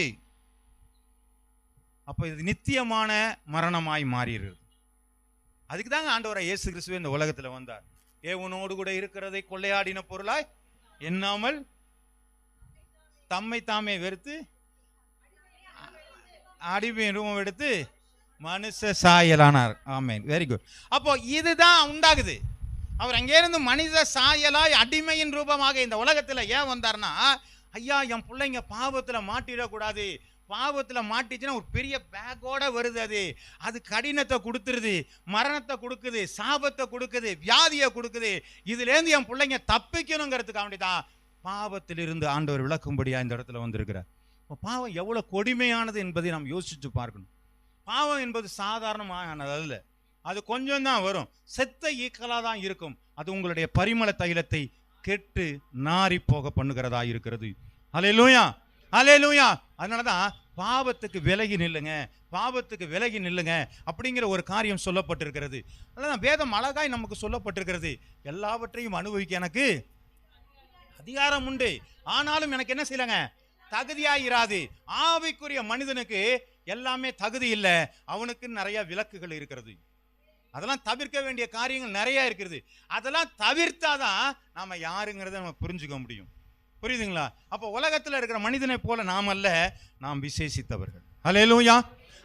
அப்ப இது நித்தியமான மரணமாய் மாறிடுது. அதுக்கு தாங்க ஆண்டவராய் இயேசு கிறிஸ்து இந்த உலகத்துல வந்தார். ஏவனோடு கூட இருக்கிறதை கொள்ளையாடின பொருளாய் எண்ணாமல் தம்மை தாமே வெறுத்து அடிமை ரூபம் எடுத்து மனுஷ சாயலானார். ஆமென், வெரி குட். அப்போ இதுதான் உண்டாகுது. அவர் அங்கிருந்து மனித சாயலாய் அடிமையின் ரூபமாக இந்த உலகத்துல ஏன் வந்தார்னா, ஐயா என் பிள்ளைங்க பாவத்துல மாட்டிடக்கூடாது, பாவத்துல மாட்டிச்சுன்னா ஒரு பெரிய பேக்கோட வருது, அது கடினத்தை கொடுத்துருது, மரணத்தை கொடுக்குது, சாபத்தை கொடுக்குது, வியாதியை கொடுக்குது. இதுலேருந்து என் பிள்ளைங்க தப்பிக்கணுங்கிறதுக்காக வேண்டிதான் பாவத்திலிருந்து ஆண்டவர் விளக்கும்படியா இந்த இடத்துல வந்திருக்கிறார். பாவம் எவ்வளவு கொடுமையானது என்பதை நாம் யோசிச்சு பார்க்கணும். பாவம் என்பது சாதாரணமானது அல்ல, அது கொஞ்சம் தான் வரும், செத்த ஈக்கலா தான் இருக்கும். அது உங்களுடைய பரிமள தைலத்தை கெட்டு நாரி போக பண்ணுகிறதா இருக்கிறது. அல்லேலூயா, அல்லேலூயா. அதனாலதான் பாவத்துக்கு விலகி நில்லுங்க, பாவத்துக்கு விலகி நில்லுங்க அப்படிங்கிற ஒரு காரியம் சொல்லப்பட்டிருக்கிறது. அதனாலதான் வேதம் அழகாய் நமக்கு சொல்லப்பட்டிருக்கிறது. எல்லாவற்றையும் அனுபவிக்க எனக்கு அதிகாரம் உண்டு, ஆனாலும் எனக்கு என்ன செய்யலங்க? தகுதியாயிராது. ஆவிக்குரிய மனிதனுக்கு எல்லாமே தகுதி இல்ல, அவனுக்கு நிறைய விலக்குகள் இருக்கிறது. அதெல்லாம் தவிர்க்க வேண்டிய காரியங்கள் நிறைய இருக்கிறது. அதெல்லாம் தவிர்த்தாதான் நாம யாருங்கிறத நம்ம புரிஞ்சுக்க முடியும். புரியுதுங்களா? அப்போ உலகத்தில் இருக்கிற மனிதனை போல நாம் அல்ல, நாம் விசேஷித்தவர்கள். அல்லேலூயா,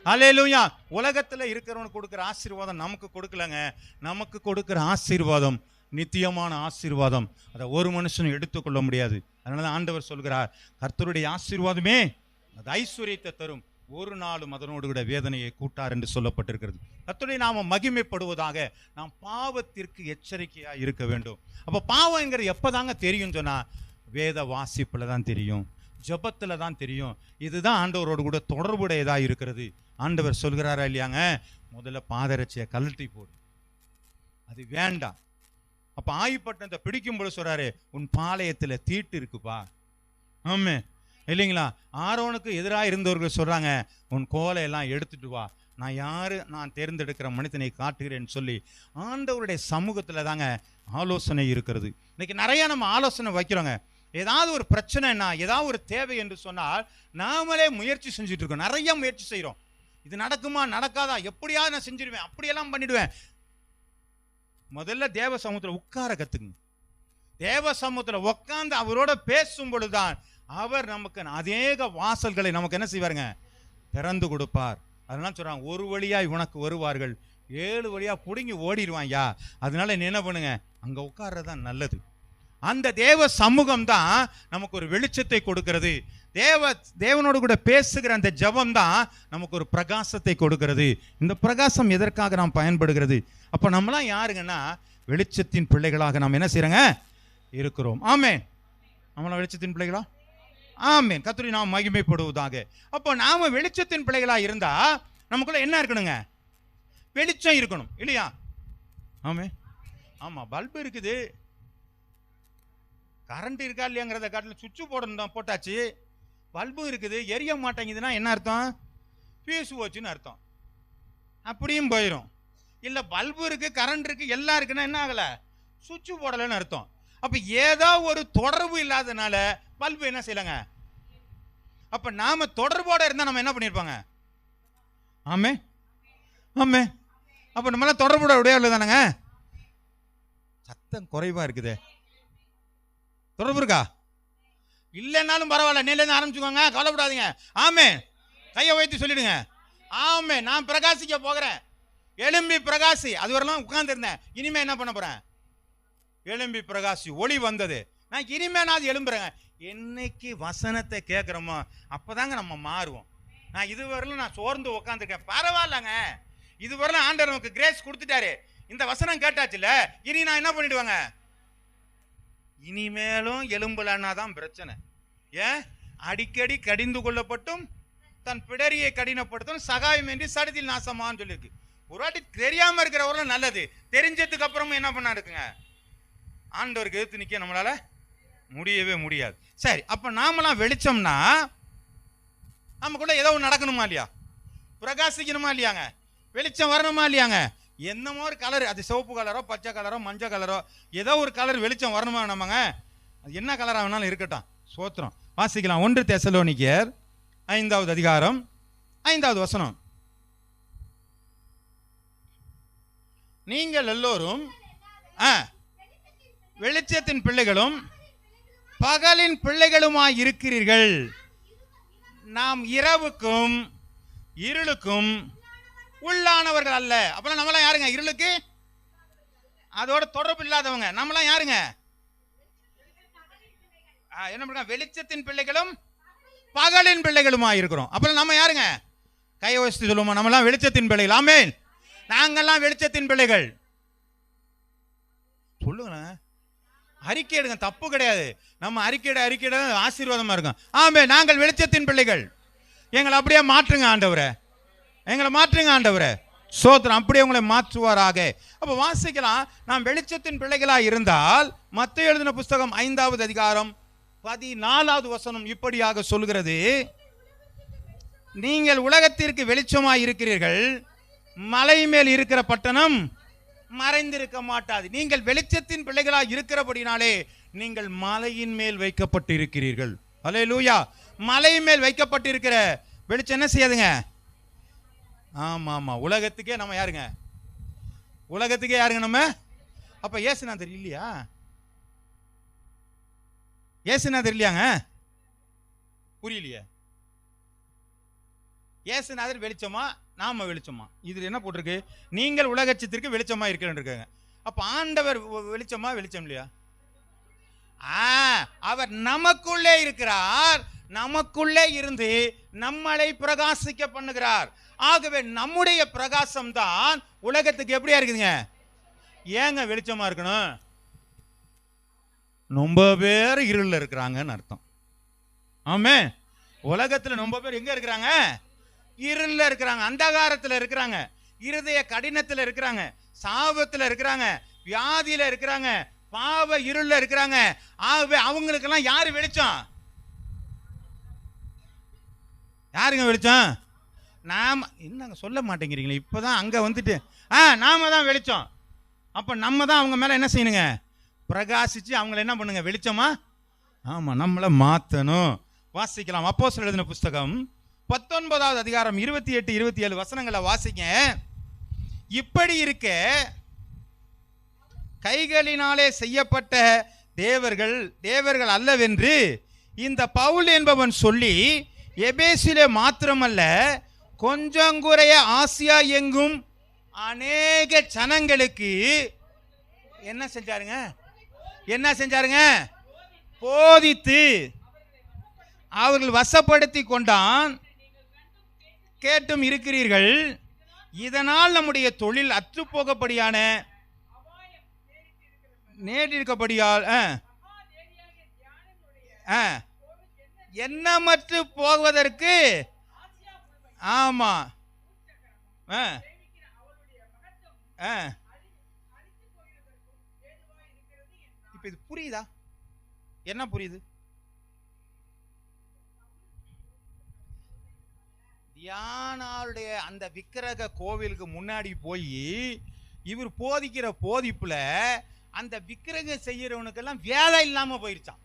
அல்லேலூயா. உலகத்துல இருக்கிறவனுக்கு கொடுக்கிற ஆசீர்வாதம் நமக்கு கொடுக்கலங்க. நமக்கு கொடுக்கிற ஆசீர்வாதம் நித்தியமான ஆசீர்வாதம். அதை ஒரு மனுஷனும் எடுத்துக்கொள்ள முடியாது. அதனால ஆண்டவர் சொல்கிறார், கர்த்தருடைய ஆசீர்வாதமே அது ஐஸ்வர்யத்தை தரும், ஒரு நாளும் அதனோடு கூட வேதனையை கூட்டார் என்று சொல்லப்பட்டிருக்கிறது. கர்த்தருடைய நாம மகிமைப்படுவதாக. நாம் பாவத்திற்கு எச்சரிக்கையா இருக்க வேண்டும். அப்ப பாவம்ங்கிறது எப்பதாங்க தெரியும் சொன்னா, வேத வாசிப்புல தான் தெரியும், ஜபத்துல தான் தெரியும். இதுதான் ஆண்டவரோடு கூட தொடர்புடையதா இருக்கிறது. ஆண்டவர் சொல்கிறாரா இல்லையாங்க, முதல்ல பாதரட்சியை கழட்டி போடு, அது வேண்டாம். அப்ப ஆயுப்பட்டத்தை பிடிக்கும்போது சொல்றாரு, உன் பாளையத்துல தீட்டு இருக்குப்பா. ஆமே இல்லைங்களா? ஆரோனுக்கு எதிராக இருந்தவர்கள் சொல்றாங்க, உன் கோலை எல்லாம் எடுத்துட்டு வா, நான் யாரு, நான் தேர்ந்தெடுக்கிற மனிதனை காட்டுகிறேன்னு சொல்லி ஆண்டவருடைய சமூகத்துல தாங்க ஆலோசனை இருக்கிறது. இன்னைக்கு நிறைய நம்ம ஆலோசனை வைக்கிறோங்க. ஏதாவது ஒரு பிரச்சனைனா, ஏதாவது ஒரு தேவை என்று சொன்னால் நாமளே முயற்சி செஞ்சுட்டு இருக்கோம். நிறைய முயற்சி செய்யறோம். இது நடக்குமா நடக்காதா, எப்படியாவது நான் செஞ்சிருவேன், அப்படியெல்லாம் பண்ணிடுவேன். முதல்ல தேவ சமூகத்தில் உட்கார கத்துங்க. தேவ சமூகத்தில் உட்கார்ந்து அவரோட பேசும் பொழுதுதான் அவர் நமக்கு அநேக வாசல்களை நமக்கு என்ன செய்வாருங்க, திறந்து கொடுப்பார். அதனால சொல்றாங்க, ஒரு வழியாய் உனக்கு வருவார்கள், 7 வழியா புடுங்கி ஓடிடுவாயா. அதனால நீ என்ன பண்ணுங்க, அங்க உட்கார்றதுதான் நல்லது. அந்த தேவ சமூகம் தான் நமக்கு ஒரு வெளிச்சத்தை கொடுக்கிறது. தேவனோடு கூட பேசுகிற அந்த ஜபம் தான் நமக்கு ஒரு பிரகாசத்தை கொடுக்கிறது. இந்த பிரகாசம் எதற்காக நாம் பயன்படுகிறது? அப்ப நம்மளாம் யாருங்கன்னா, வெளிச்சத்தின் பிள்ளைகளாக நாம் என்ன செய்யறோங்க, இருக்கிறோம். ஆமென். நம்மளாம் வெளிச்சத்தின் பிள்ளைகளா? ஆமென். கர்த்தரை நாம் மகிமைப்படுவதாக. அப்போ நாம வெளிச்சத்தின் பிள்ளைகளா இருந்தா நமக்குள்ள என்ன இருக்கணுங்க, வெளிச்சம் இருக்கணும் இல்லையா? ஆமென். ஆமா, பல்பு இருக்குது, கரண்ட் இருக்கா இல்லையாங்கிறத காட்டில் சுவிட்சு போடணும் தான், போட்டாச்சு. பல்பும் இருக்குது, எரிய மாட்டேங்குதுன்னா என்ன அர்த்தம், ஃபியூஸ் போச்சுன்னு அர்த்தம். அப்படியும் போயிடும். இல்லை பல்பு இருக்கு, கரண்ட் இருக்கு, எல்லாம் இருக்குன்னா என்ன ஆகலை, சுவிட்சு போடலைன்னு அர்த்தம். அப்போ ஏதோ ஒரு தொடர்பு இல்லாதனால பல்பு என்ன செய்யலைங்க. அப்போ நாம தொடர்போட இருந்தால் நம்ம என்ன பண்ணியிருப்பாங்க? ஆமே ஆமே. அப்போ நம்மளாம் தொடர்போட உடையவர்கள் தானேங்க. சத்தம் குறைவா இருக்குது. தொடர்பு இருக்கா? இல்லைன்னாலும் பரவாயில்ல, நேரிலேருந்து ஆரம்பிச்சுக்கோங்க, கவலைப்படாதீங்க. ஆமே, கையை வைத்து சொல்லிடுங்க. ஆமே, நான் பிரகாசிக்க போகிறேன், எழும்பி பிரகாசி. அது வரலாம் உட்கார்ந்து இருந்தேன், இனிமே என்ன பண்ண போறேன், எழும்பி பிரகாசி. ஒளி வந்தது, நான் இனிமே நான் எழும்புறேங்க. என்னைக்கு வசனத்தை கேட்கிறோமோ அப்பதாங்க நம்ம மாறுவோம். நான் இதுவரையிலும் நான் சோர்ந்து உட்காந்துருக்கேன், பரவாயில்லங்க, இதுவரையிலும் ஆண்டவர் நமக்கு கிரேஸ் கொடுத்துட்டாரு, இந்த வசனம் கேட்டாச்சுல, இனி நான் என்ன பண்ணிடுவாங்க, இனிமேலும் எலும்புலன்னா தான் பிரச்சனை. ஏன், அடிக்கடி கடிந்து கொள்ளப்பட்டும் தன் பிடரியை கடினப்படுத்தும் சகாயமின்றி சடுதியில் நாசமான்னு சொல்லியிருக்கு. ஒரு வாட்டி தெரியாம இருக்கிறவர்களும் நல்லது, தெரிஞ்சதுக்கு அப்புறமும் என்ன பண்ணா இருக்குங்க, ஆண்டவருக்கு எதிர்த்து நிக்க நம்மளால முடியவே முடியாது. சரி, அப்ப நாமெல்லாம் வெளிச்சம்னா நமக்குள்ள ஏதோ ஒன்று நடக்கணுமா இல்லையா, பிரகாசிக்கணுமா இல்லையாங்க, வெளிச்சம் வரணுமா இல்லையாங்க. என்னமோ ஒரு கலர், அது சிவப்பு கலரோ பச்சை கலரோ மஞ்சள் கலரோ ஏதோ ஒரு கலர் வெளிச்சம் வரணுமா நம்மங்க. அது என்ன கலராக வேணாலும் இருக்கட்டும். சோத்திரம். வாசிக்கலாம். 1 தெசலோனிக்கேயர் 5வது அதிகாரம் 5வது வசனம். நீங்கள் எல்லோரும் வெளிச்சத்தின் பிள்ளைகளும் பகலின் பிள்ளைகளுமாய் இருக்கிறீர்கள். நாம் இரவுக்கும் இருளுக்கும் உள்ளானவர்கள் அல்ல. அப்பெல்லாம் நம்மளாம் யாருங்க, இருளுக்கு அதோட தொடர்பு இல்லாதவங்க. நம்மளாம் யாருங்க, என்ன பண்ணுங்க, வெளிச்சத்தின் பிள்ளைகளும் பகலின் பிள்ளைகளுமா இருக்கிறோம். அப்பெல்லாம் நம்ம யாருங்க, கையை வச்சு சொல்லுவோமா, நம்மளாம் வெளிச்சத்தின் பிள்ளைகள். ஆமென். நாங்கெல்லாம் வெளிச்சத்தின் பிள்ளைகள். சொல்லுங்க, அறிக்கை எடுங்க, தப்பு கிடையாது. நம்ம அறிக்கையிட ஆசீர்வாதமா இருக்கும். ஆமென். நாங்கள் வெளிச்சத்தின் பிள்ளைகள், எங்களை அப்படியே மாற்றுங்க ஆண்டவரே, எங்களை மாற்றுங்க ஆண்டவரே. சோத்திரம். அப்படியே உங்களை மாற்றுவாராக. அப்ப வாசிக்கலாம், நாம் வெளிச்சத்தின் பிள்ளைகளா இருந்தால் மத்தேயு எழுதின புஸ்தகம் 5வது அதிகாரம் 14வது வசனம் இப்படியாக சொல்கிறது, நீங்கள் உலகத்திற்கு வெளிச்சமாய் இருக்கிறீர்கள், மலை மேல் இருக்கிற பட்டணம் மறைந்திருக்க மாட்டாது. நீங்கள் வெளிச்சத்தின் பிள்ளைகளாக இருக்கிறபடினாலே நீங்கள் மலையின் மேல் வைக்கப்பட்டு இருக்கிறீர்கள். அல்லேலூயா. மலை மேல் வைக்கப்பட்டிருக்கிற வெளிச்சம் என்ன செய்யாதுங்க? ஆமா ஆமா, உலகத்துக்கே நம்ம யாருங்க? உலகத்துக்கே யாருங்க நம்ம? அப்ப இயேசுநாதர் இல்லையா? இயேசுநாதர் இல்லையாங்க? புரியலையே. இயேசுநாதர் வெளிச்சமா, நாம வெளிச்சமா? இதுல என்ன போட்டிருக்கு? நீங்கள் உலகத்திற்கு வெளிச்சமா இருக்கிறாங்க. அப்ப ஆண்டவர் வெளிச்சமா வெளிச்சம் இல்லையா? அவர் நமக்குள்ளே இருக்கிறார், நமக்குள்ளே இருந்து நம்மளை பிரகாசிக்க பண்ணுகிறார். ஆகவே நம்முடைய பிரகாசம் தான் உலகத்துக்கு எப்படியா இருக்குதுங்க? ஏங்க வெளிச்சமா இருக்கணும்? ரொம்ப பேர் இருள்ல இருக்கிறாங்கன்னு அர்த்தம். ஆமே. உலகத்துல ரொம்ப பேர் எங்க இருக்கிறாங்க? இருள்ல இருக்கிறாங்க, அந்தகாரத்துல இருக்கிறாங்க, இருதய கடினத்துல இருக்கிறாங்க, சாபத்துல இருக்கிறாங்க, வியாதியில இருக்கிறாங்க, பாவ இருள்ல இருக்கிறாங்க. ஆகவே அவங்களுக்கெல்லாம் யாரு வெளிச்சம்? யாருங்க வெளிச்சம்? நாம. என்னங்க சொல்ல மாட்டேங்கிறீங்களே? இப்பதான் அங்க வந்துட்டு நாம தான் வெளிச்சம். அப்ப நம்ம தான் அவங்க மேல என்ன செய்யணுங்க? பிரகாசிச்சு அவங்களை என்ன பண்ணுங்க? வெளிச்சமா. ஆமா, நம்மள மாத்தணும். வாசிக்கலாம். அப்போஸ்தலர் எழுதின புஸ்தகம் 19வது அதிகாரம் 28, 27 வசனங்களை வாசிங்க. இப்படி இருக்க கைகளினாலே செய்யப்பட்ட தேவர்கள் அல்லவென்று இந்த பவுல் என்பவன் சொல்லி எபேசிலே மாத்திரமல்ல கொஞ்சம் குறைய ஆசியா எங்கும் அநேக ஜனங்களுக்கு என்ன செஞ்சாருங்க? என்ன செஞ்சாருங்க? போதித்து அவர்கள் வசப்படுத்தி கொண்டான். கேட்டும் இருக்கிறீர்கள். இதனால் நம்முடைய தொழில் அற்றுப்போகப்படியான நேரிருக்கப்படியால் எண்ணமற்று போவதற்கு ஆமா இப்ப இது புரியுதா? என்ன புரியுது? தியானாளுடைய அந்த விக்கிரக கோவிலுக்கு முன்னாடி போய் இவர் போதிக்கிற போதிப்புல அந்த விக்கிரகம் செய்யறவனுக்கெல்லாம் வேலை இல்லாம போயிருச்சான்.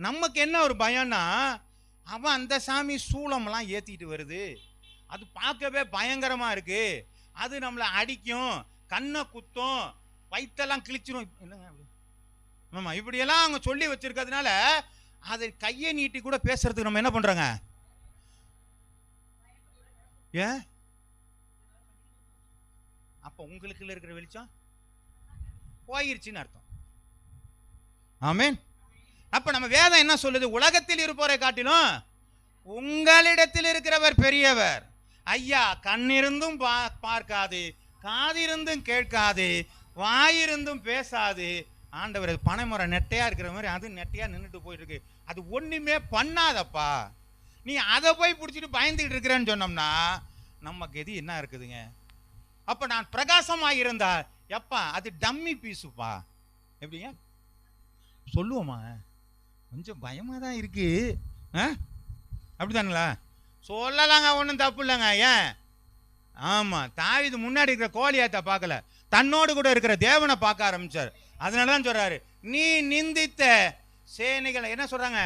நமக்கு என்ன ஒரு பயம்னா, அவன் அந்த சாமி சூளம்லாம் ஏத்திட்டு வருது, அது பார்க்கவே பயங்கரமா இருக்கு, அது நம்மளை அடிக்கும், கண்ணை குத்தும், வயிற்றெல்லாம் கிழிச்சிரும். என்னங்க ஆமா, இப்படியெல்லாம் அவங்க சொல்லி வச்சிருக்கிறதுனால அதை கையை நீட்டி கூட பேசுறதுக்கு நம்ம என்ன பண்றாங்க? ஏன்? அப்ப உங்களுக்கு இருக்கிற வெளிச்சம் போயிருச்சுன்னு அர்த்தம். ஆமென். அப்ப நம்ம வேதம் என்ன சொல்லுது? உலகத்தில் இருப்பவரை காட்டிலும் உங்களிடத்தில் இருக்கிறவர் பெரியவர். ஐயா, கண்ணிருந்தும் பார்க்காது, காதிருந்தும் கேட்காது, வாயிருந்தும் பேசாது. ஆண்டவர் பனைமுறை நெட்டையா இருக்கிற மாதிரி அது நெட்டையா நின்றுட்டு போயிட்டு இருக்கு. அது ஒண்ணுமே பண்ணாதப்பா. நீ அதை போய் பிடிச்சிட்டு பயந்துகிட்டு இருக்கிறேன்னு சொன்னோம்னா நம்ம கதி என்ன இருக்குதுங்க? அப்ப நான் பிரகாசமாக இருந்தா எப்பா அது டம்மி பீஸுப்பா. எப்படிங்க சொல்லுவோமா? கொஞ்சம் பயமா தான் இருக்கு. அப்படித்தானுங்களா? சொல்லலாங்க, ஒன்றும் தப்பு இல்லைங்க. ஏன்? ஆமா, தாவீது முன்னாடி இருக்கிற கோலியாத்தை பார்க்கல, தன்னோடு கூட இருக்கிற தேவனை பார்க்க ஆரம்பிச்சார். அதனாலதான் சொல்றாரு, நீ நிந்தித்த சேனைகளை என்ன சொல்றாங்க?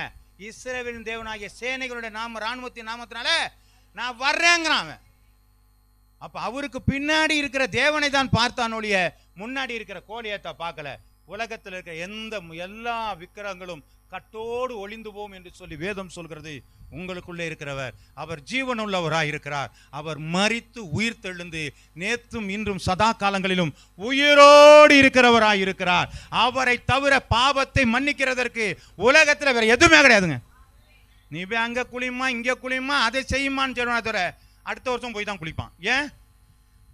இஸ்ரவேலின் தேவனாகிய சேனைகளுடைய நாம ராணுவத்தின் நாமத்தினால நான் வர்றேங்கிறான். அப்ப அவருக்கு பின்னாடி இருக்கிற தேவனை தான் பார்த்தானொழிய முன்னாடி இருக்கிற கோலியத்தை பார்க்கல. உலகத்தில் இருக்கிற எல்லா விக்கிரகங்களும் கட்டோடு ஒளிந்து போம் என்று சொல்லி வேதம் சொல்கிறது. உங்களுக்குள்ளே இருக்கிறவர் அவர் ஜீவனுள்ளவராய் இருக்கிறார். அவர் மரித்து உயிர் தெழுந்து நேற்றும் இன்றும் சதா காலங்களிலும் உயிரோடு இருக்கிறவராய் இருக்கிறார். அவரை தவிர பாவத்தை மன்னிக்கிறதற்கு உலகத்தில் வேற எதுவுமே கிடையாதுங்க. நீ போய் அங்க குளிமா இங்க குளிமா அதை செய்யுமான்னு சொல்லுவா தவிர அடுத்த வருஷம் போய் தான் குளிப்பான். ஏன்?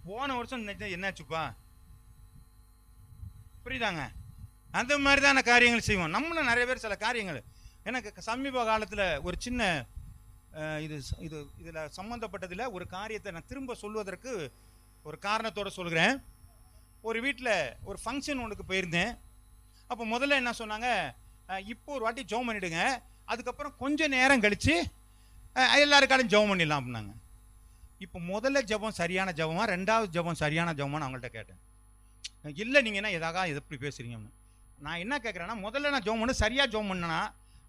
போன வருஷம் என்னாச்சுப்பா? புரியுதாங்க? அந்த மாதிரி தான காரியங்கள் செய்வோம். நம்மளும் நிறைய பேர் சில காரியங்கள். எனக்கு சமீப காலத்தில் ஒரு சின்ன இதில் சம்மந்தப்பட்டதில் ஒரு காரியத்தை நான் திரும்ப சொல்வதற்கு ஒரு காரணத்தோடு சொல்கிறேன். ஒரு வீட்டில் ஒரு ஃபங்க்ஷன் ஒன்றுக்கு போயிருந்தேன். அப்போ முதல்ல என்ன சொன்னாங்க, இப்போ ஒரு வாட்டி ஜெபம் பண்ணிவிடுங்க, அதுக்கப்புறம் கொஞ்சம் நேரம் கழித்து எல்லாருக்காலும் ஜெபம் பண்ணிடலாம் அப்படின்னாங்க. இப்போ முதல்ல ஜெபம் சரியான ஜெபமா, ரெண்டாவது ஜெபம் சரியான ஜெபமான்னு அவங்கள்ட்ட கேட்டேன். இல்லை, நீங்கள் என்ன எதாக எப்படி பேசுகிறீங்க? நான் என்ன கேட்குறேன்னா, முதல்ல நான் ஜோம் பண்ண சரியாக ஜோம் பண்ணனா,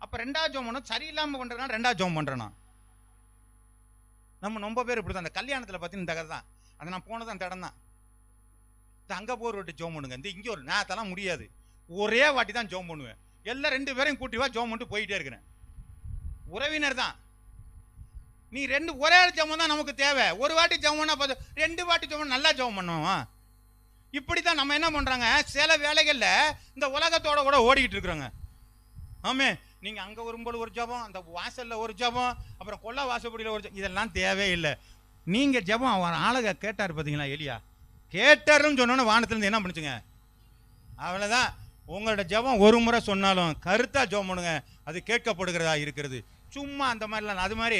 அப்போ ரெண்டாவது ஜோம் பண்ண சரியில்லாமல் பண்ணுறேன்னா ரெண்டாவது ஜோம் பண்ணுறேன்னா. நம்ம ரொம்ப பேர் இப்படி தான். அந்த கல்யாணத்தில் பார்த்தீங்கன்னா இந்த கதை தான். அதை நான் போனது அந்த இடம் தான். அங்கே போர் விட்டு ஜோம் பண்ணுங்க, இந்த இங்கே ஒரு நேரத்தெல்லாம் முடியாது, ஒரே வாட்டி தான் ஜோம் பண்ணுவேன். எல்லாம் 2 பேரையும் கூட்டி வா ஜோம் பண்ணிட்டு போயிட்டே இருக்கிறேன். உறவினர் தான். நீ ஒரே ஜெபம் தான் நமக்கு தேவை. ஒரு வாட்டி ஜெபம் பண்ணா போதும், 2 வாட்டி ஜெபம் நல்லா ஜெபம் பண்ணுவோம். இப்படி தான் நம்ம என்ன பண்றாங்க, சில வேலைகள்ல இந்த உலகத்தோட கூட ஓடிக்கிட்டு இருக்கிறோங்க. ஆமே, நீங்க அங்க வரும்போது ஒரு ஜெபம், அந்த வாசல்ல ஒரு ஜெபம், அப்புறம் கொல்ல வாசப்படியில் ஒரு ஜெபம், இதெல்லாம் தேவையில்லை. நீங்க ஜெபம் அவன் ஆளுக கேட்டார் பார்த்தீங்களா, எலியா கேட்டாருன்னு சொன்னோன்னு வானத்திலிருந்து என்ன பண்ணுச்சுங்க, அவ்வளோதான். உங்களோட ஜெபம் ஒரு முறை சொன்னாலும் கருத்தா ஜெபம் பண்ணுங்க, அது கேட்கப்படுகிறதா இருக்கிறது. சும்மா அந்த மாதிரிலாம். அது மாதிரி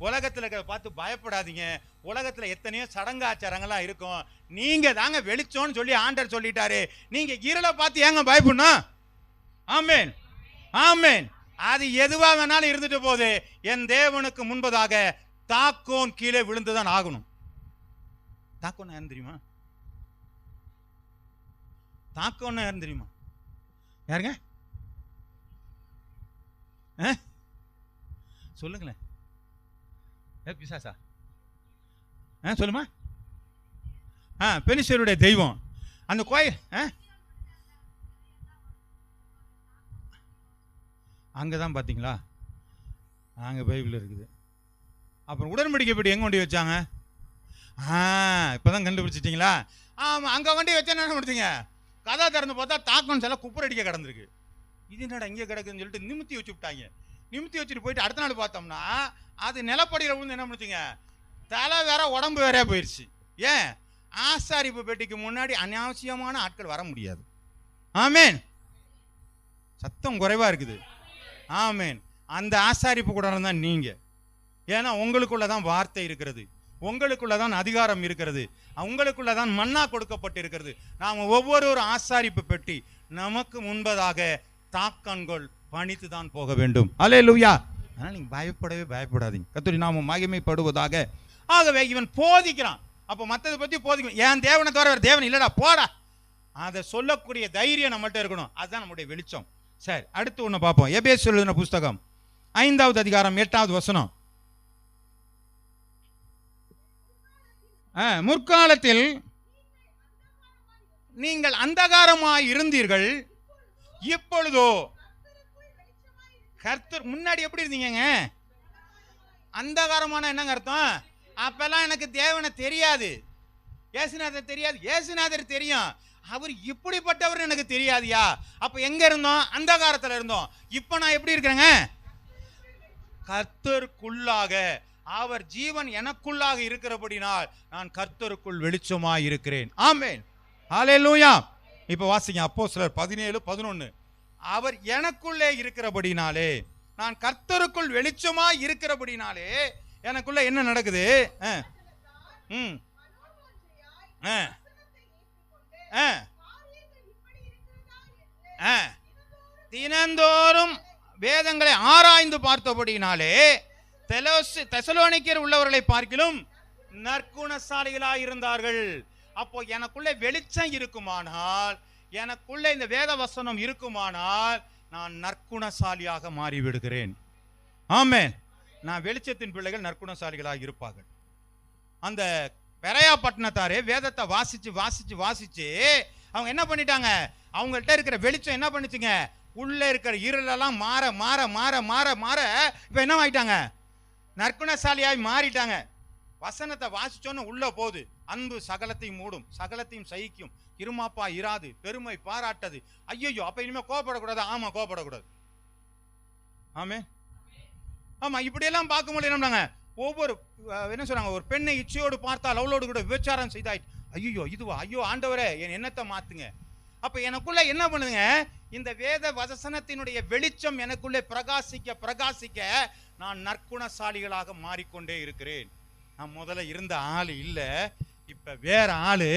உலகத்தில் இருக்கிறத பார்த்து பயப்படாதீங்க. உலகத்தில் எத்தனையோ சடங்காச்சாரங்கள்லாம் இருக்கும். நீங்க தாங்க வெளிச்சோன்னு சொல்லி ஆண்டர் சொல்லிட்டாரு. நீங்க இருளை பார்த்து ஏங்க பயப்படணும்? ஆமேன், ஆமேன். அது எதுவா வேணாலும் இருந்துட்டு போகுது. என் தேவனுக்கு முன்பதாக தாக்கோன் கீழே விழுந்துதான் ஆகணும். தாக்கோன் யாருன்னு தெரியுமா? தாக்கோன்னு யாருன்னு தெரியுமா? யாருங்க சொல்லுங்களேன். பிசாசா? சொல்லுமா? பெலிஸ்தருடைய தெய்வம். அந்த கோயில் அங்கதான் பாத்தீங்களா, அங்க பைபிள் இருக்குது. அப்புறம் உடன்படிக்கை படி எங்க கொண்டு வச்சாங்க? இப்பதான் கண்டுபிடிச்சிட்டீங்களா? ஆமா, அங்க கொண்டு வச்சா என்ன பண்ணுறீங்க? கதா திறந்து பார்த்தா தாக்கணும் சில குப்பரடிக்க கிடந்திருக்கு. இது என்னடா இங்கே கிடக்குன்னு சொல்லிட்டு நிமித்தி வச்சு விட்டாங்க. நிமித்தி வச்சுட்டு போயிட்டு அடுத்த நாள் பார்த்தோம்னா அது நிலப்படியில் விழுந்து என்ன பண்ணுச்சுங்க, தலை வேற உடம்பு வேற போயிடுச்சு. ஏன்? ஆசாரிப்பு பெட்டிக்கு முன்னாடி அனாவசியமான ஆட்கள் வர முடியாது. ஆமேன். சத்தம் குறைவா இருக்குது. ஆமேன். அந்த ஆசாரிப்பு கூட தான் நீங்க. ஏன்னா உங்களுக்குள்ளதான் வார்த்தை இருக்கிறது, உங்களுக்குள்ளதான் அதிகாரம் இருக்கிறது, உங்களுக்குள்ளதான் மன்னா கொடுக்கப்பட்டு இருக்கிறது. நாம் ஒவ்வொரு ஆசாரிப்பு பெட்டி நமக்கு முன்பதாக தாக்கன்கள் பணித்து தான் போக வேண்டும். அல்லேலூயா. ஆனால் நீங்க பயப்படவே பயப்படாதீங்க. கர்த்தருடைய நாமம் மகிமைப்படுவதாக. ஆகவே இவன் போதிக்கிறான். அப்போ மற்றதை பத்தி போதிக்கணும். என் தேவனை தவிர வேற தேவன் இல்லடா போடா, அதை சொல்லக்கூடிய தைரியம் நம்மகிட்ட இருக்கணும். அதுதான் நம்முடைய வெளிச்சம். சரி, அடுத்து ஒன்று பார்ப்போம். எபேசியர் எழுதின புஸ்தகம் 5வது அதிகாரம் 8வது வசனம். முற்காலத்தில் நீங்கள் அந்தகாரமாய் இருந்தீர்கள், இப்பொழுதோ கர்த்தர். முன்னாடி எப்படி இருந்தீங்க? அந்தகாரமான என்னங்க அர்த்தம்? அப்பெல்லாம் எனக்கு தேவனை தெரியாது, இயேசுநாதர் தெரியாது. இயேசுநாதர் தெரியும், அவர் இப்படிப்பட்டவர் எனக்கு தெரியாதியா? அப்ப எங்க இருந்தோம்? அந்தகாரத்தில் இருந்தோம். இப்ப நான் எப்படி இருக்கிறேங்க? கர்த்தருக்குள்ளாக, அவர் ஜீவன் எனக்குள்ளாக இருக்கிறபடினால் நான் கர்த்தருக்குள் வெளிச்சமாய் இருக்கிறேன். ஆமென், ஹல்லேலூயா. இப்ப வாசிங்க அப்போஸ்தலர் 17:11. அவர் எனக்குள்ளே இருக்கிறபடினாலே, நான் கர்த்தருக்குள் வெளிச்சமாய் இருக்கிறபடினாலே எனக்குள்ள என்ன நடக்குது? தினந்தோறும் வேதங்களை ஆராய்ந்து பார்த்தபடினாலே தெசலோனிக்கர் உள்ளவர்களை பார்க்கிலும் நற்குணசாலிகளாய் இருந்தார்கள். அப்போ எனக்குள்ள வெளிச்சம் இருக்குமானால், எனக்குள்ள இந்த வேத வசனம் இருக்குமானால் நான் நற்குணசாலியாக மாறிவிடுகிறேன். ஆமென். நான் வெளிச்சத்தின் பிள்ளைகள் நற்குணசாலிகளாக இருப்பார்கள். அந்த பெரையா பட்டணத்தாரே வேதத்தை வாசிச்சு வாசிச்சு வாசிச்சு அவங்க என்ன பண்ணிட்டாங்க? அவங்கள்ட்ட இருக்கிற வெளிச்சம் என்ன பண்ணிச்சுங்க? உள்ள இருக்கிற இருளெல்லாம் மாற மாற மாற மாற மாற இப்ப என்ன ஆயிட்டாங்க? நற்குணசாலியாய் மாறிட்டாங்க. வசனத்தை வாசிச்சோன்னு உள்ள போகுது. அன்பு சகலத்தையும் மூடும், சகலத்தையும் சகிக்கும், இருமாப்பா இராது, பெருமை பாராட்டது. ஐயோ, அப்ப இனிமே கோபப்படக்கூடாது. ஆமா, கோபப்படக்கூடாது. ஆமே, ஆமா. இப்படியெல்லாம் பார்க்கும்போது என்ன பண்ணாங்க? ஒவ்வொரு என்ன சொல்றாங்க, ஒரு பெண்ணை இச்சையோடு பார்த்தால் அவளோடு கூட விபச்சாரம் செய்தாய். ஐயோ, இதுவா? ஐயோ ஆண்டவரே, என் எண்ணத்தை மாத்துங்க. அப்ப எனக்குள்ள என்ன பண்ணுங்க? இந்த வேத வசனத்தினுடைய வெளிச்சம் எனக்குள்ளே பிரகாசிக்க பிரகாசிக்க நான் நற்குணசாலிகளாக மாறிக்கொண்டே இருக்கிறேன். நான் முதல்ல இருந்த ஆளு இல்ல, இப்ப வேற ஆளு.